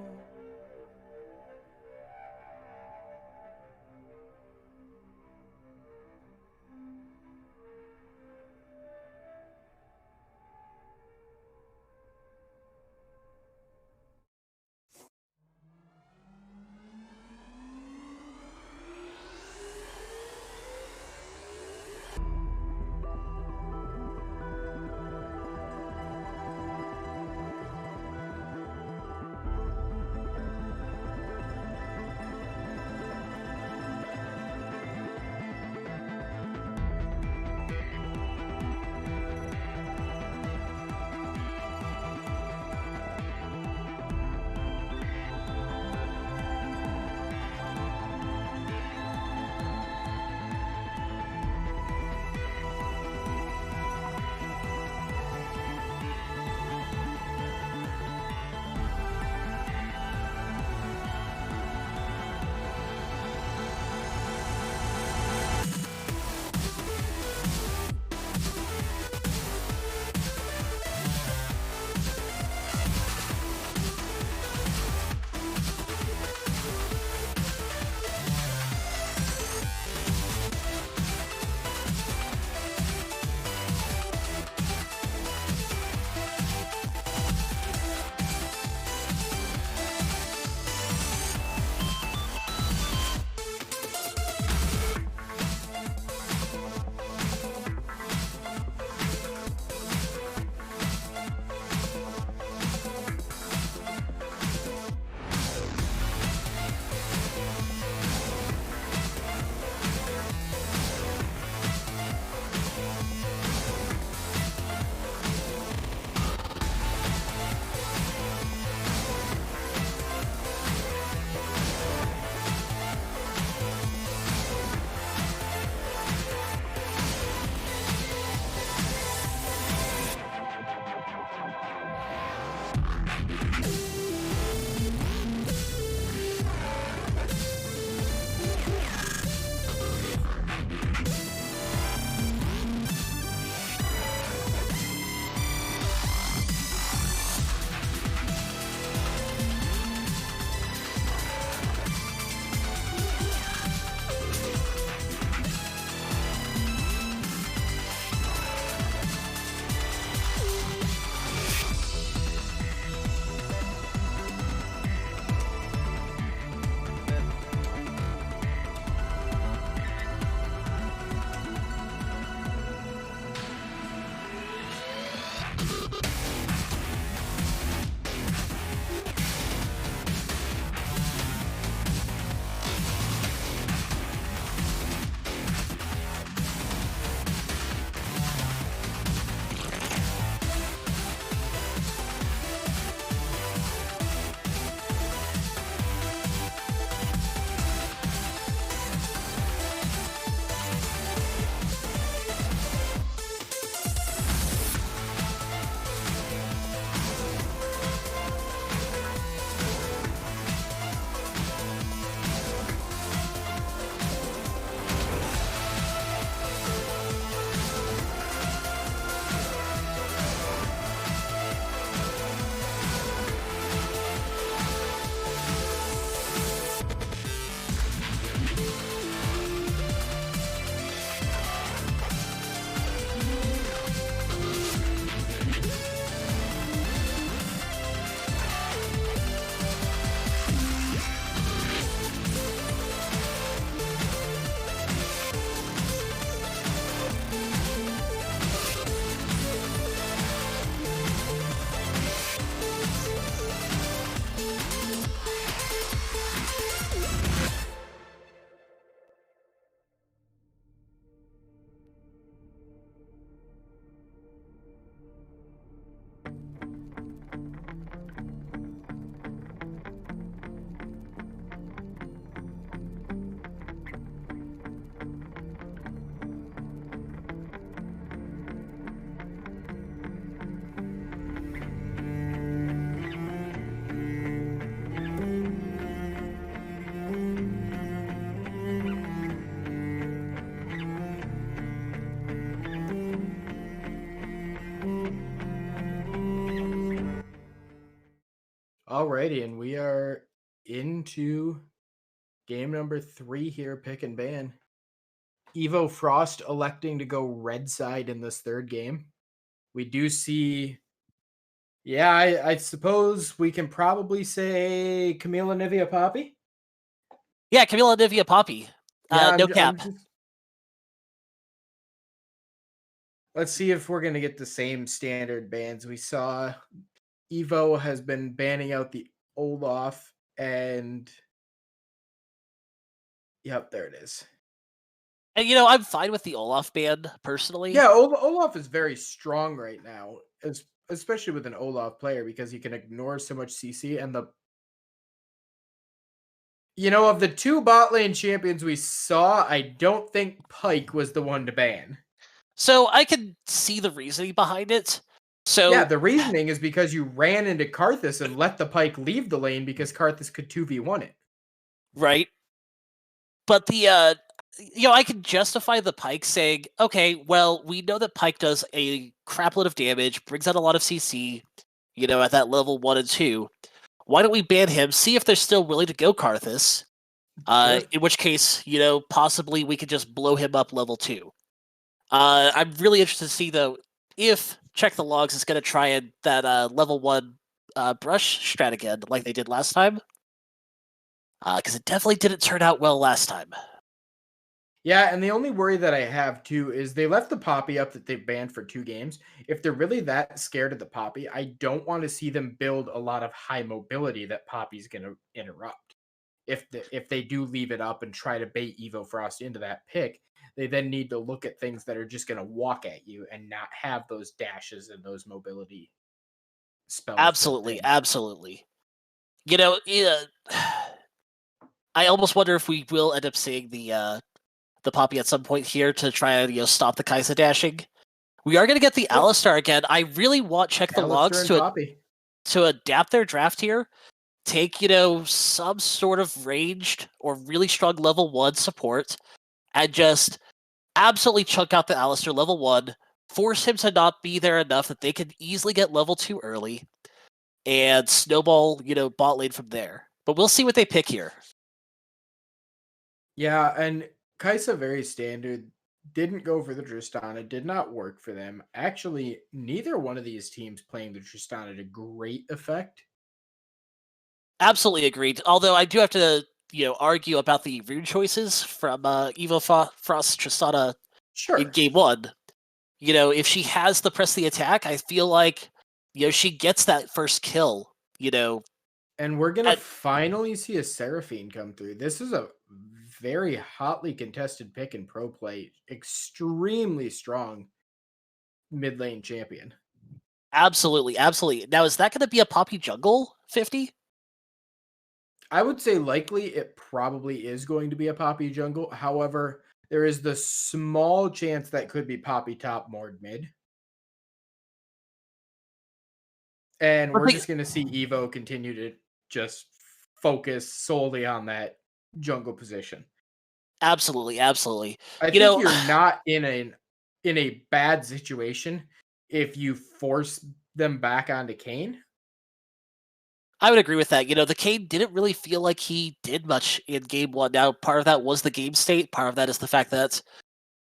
S1: Alrighty, and we are into game number 3 here, pick and ban. Evo Frost electing to go red side in this third game. We do see, yeah, I suppose we can probably say Camila Nivea Poppy.
S2: Yeah, Camila Nivea Poppy.
S1: Yeah,
S2: No cap.
S1: Let's see if we're going to get the same standard bans. We saw Evo has been banning out the Olaf, and yep, there it is.
S2: And I'm fine with the Olaf ban personally.
S1: Yeah, Olaf is very strong right now, especially with an Olaf player, because he can ignore so much CC. And of the 2 bot lane champions we saw, I don't think Pyke was the one to ban.
S2: So I can see the reasoning behind it. So
S1: yeah, the reasoning is because you ran into Karthus and let the Pyke leave the lane because Karthus could 2v1 it.
S2: Right. But the I can justify the Pyke saying, okay, well, we know that Pyke does a crapload of damage, brings out a lot of CC, at that level 1 and 2. Why don't we ban him, see if they're still willing to go Karthus?
S1: Sure.
S2: In which case, possibly we could just blow him up level 2. I'm really interested to see, though, if Check the Logs is going to try and that level 1 brush strat again, like they did last time. Because it definitely didn't turn out well last time.
S1: Yeah, and the only worry that I have, too, is they left the Poppy up that they banned for 2 games. If they're really that scared of the Poppy, I don't want to see them build a lot of high mobility that Poppy's going to interrupt. If they do leave it up and try to bait Evo Frost into that pick, they then need to look at things that are just going to walk at you and not have those dashes and those mobility spells.
S2: Absolutely. I almost wonder if we will end up seeing the Poppy at some point here to try and stop the Kai'Sa dashing. We are going to get the Alistar again. I really want Check the Logs to adapt their draft here. Take, some sort of ranged or really strong level 1 support and just absolutely chunk out the Alistar level 1, force him to not be there enough that they can easily get level 2 early, and snowball, bot lane from there. But we'll see what they pick here.
S1: Yeah, and Kai'Sa, very standard, didn't go for the Tristana, did not work for them. Actually, neither one of these teams playing the Tristana to great effect.
S2: Absolutely agreed. Although I do have to, argue about the rune choices from Evo Frost Tristana in game 1. If she has the press the attack, I feel like, she gets that first kill,
S1: And we're going to finally see a Seraphine come through. This is a very hotly contested pick in pro play. Extremely strong mid lane champion.
S2: Absolutely. Now, is that going to be a Poppy jungle 50?
S1: I would say likely it probably is going to be a Poppy jungle. However, there is the small chance that could be Poppy top Mord mid. And we're just going to see Evo continue to just focus solely on that jungle position.
S2: Absolutely.
S1: I think you're not in a bad situation if you force them back onto Kayn.
S2: I would agree with that. The Kayn didn't really feel like he did much in game 1. Now, part of that was the game state. Part of that is the fact that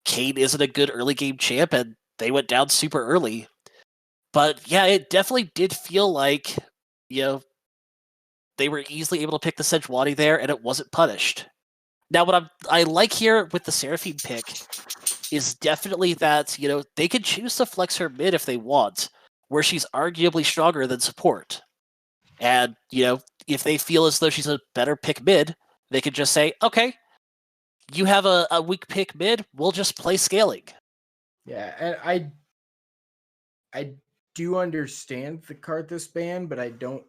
S2: Kayn isn't a good early game champ, and they went down super early. But yeah, it definitely did feel like, they were easily able to pick the Sejuani there, and it wasn't punished. Now, what I like here with the Seraphine pick is definitely that, they can choose to flex her mid if they want, where she's arguably stronger than support. And, if they feel as though she's a better pick mid, they could just say, okay, you have a weak pick mid, we'll just play scaling.
S1: Yeah, and I do understand the Karthus ban, but I don't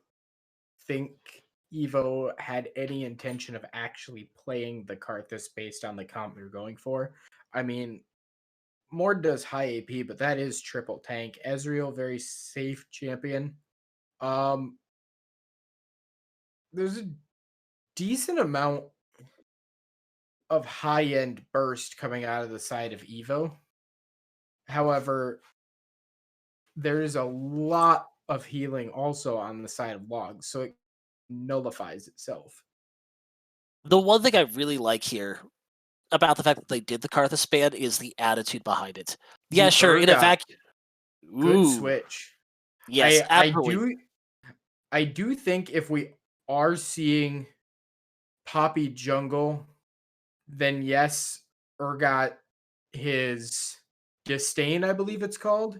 S1: think Evo had any intention of actually playing the Karthus based on the comp we were going for. I mean, Mord does high AP, but that is triple tank. Ezreal, very safe champion. There's a decent amount of high-end burst coming out of the side of Evo. However, there is a lot of healing also on the side of Logs. So it nullifies itself.
S2: The one thing I really like here about the fact that they did the Karthus ban is the attitude behind it. Yeah,
S1: The
S2: sure, in a
S1: Urgot,
S2: vacuum.
S1: good switch.
S2: Yes,
S1: I
S2: absolutely.
S1: do think if we are seeing Poppy jungle, then yes, Urgot, his disdain, I believe it's called,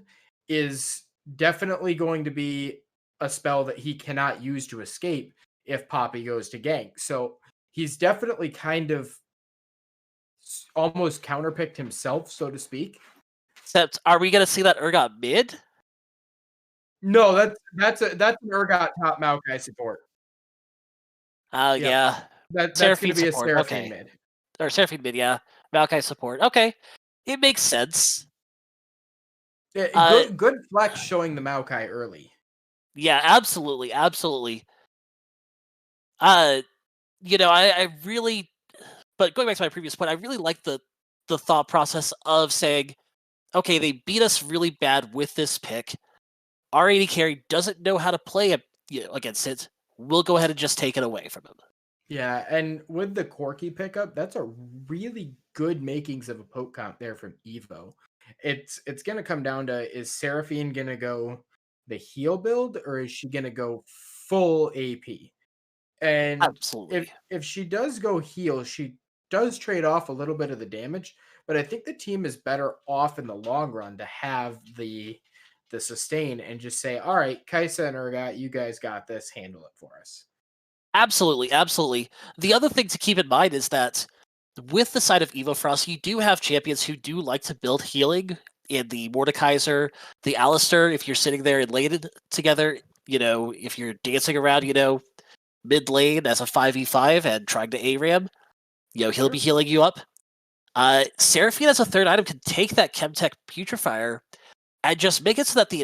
S1: is definitely going to be a spell that he cannot use to escape if Poppy goes to gank. So he's definitely kind of almost counterpicked himself, so to speak.
S2: Except, are we going to see that Urgot mid?
S1: No, that's an Urgot top Maokai support.
S2: Oh,
S1: Yep.
S2: yeah.
S1: That's going to be
S2: support.
S1: a Seraphine
S2: Okay.
S1: mid.
S2: Or Seraphine mid, yeah. Maokai support. Okay. It makes sense.
S1: Yeah, good flex showing the Maokai early.
S2: Yeah, absolutely. Absolutely. I really, but going back to my previous point, I really like the thought process of saying, okay, they beat us really bad with this pick. Our AD carry doesn't know how to play against it. We'll go ahead and just take it away from him.
S1: Yeah, and with the Corki pickup, that's a really good makings of a poke comp there from EVO. It's going to come down to, is Seraphine going to go the heal build, or is she going to go full AP? And
S2: Absolutely.
S1: if she does go heal, she does trade off a little bit of the damage, but I think the team is better off in the long run to have the sustain and just say, all right, Kaisa and Urgot, you guys got this, handle it for us.
S2: Absolutely, absolutely. The other thing to keep in mind is that with the side of Evo Frost, you do have champions who do like to build healing in the Mordekaiser, the Alistair. If you're sitting there and lated together, if you're dancing around, mid lane as a 5v5 and trying to ARAM, he'll be healing you up. Seraphine as a third item can take that Chemtech Putrefier and just make it so that the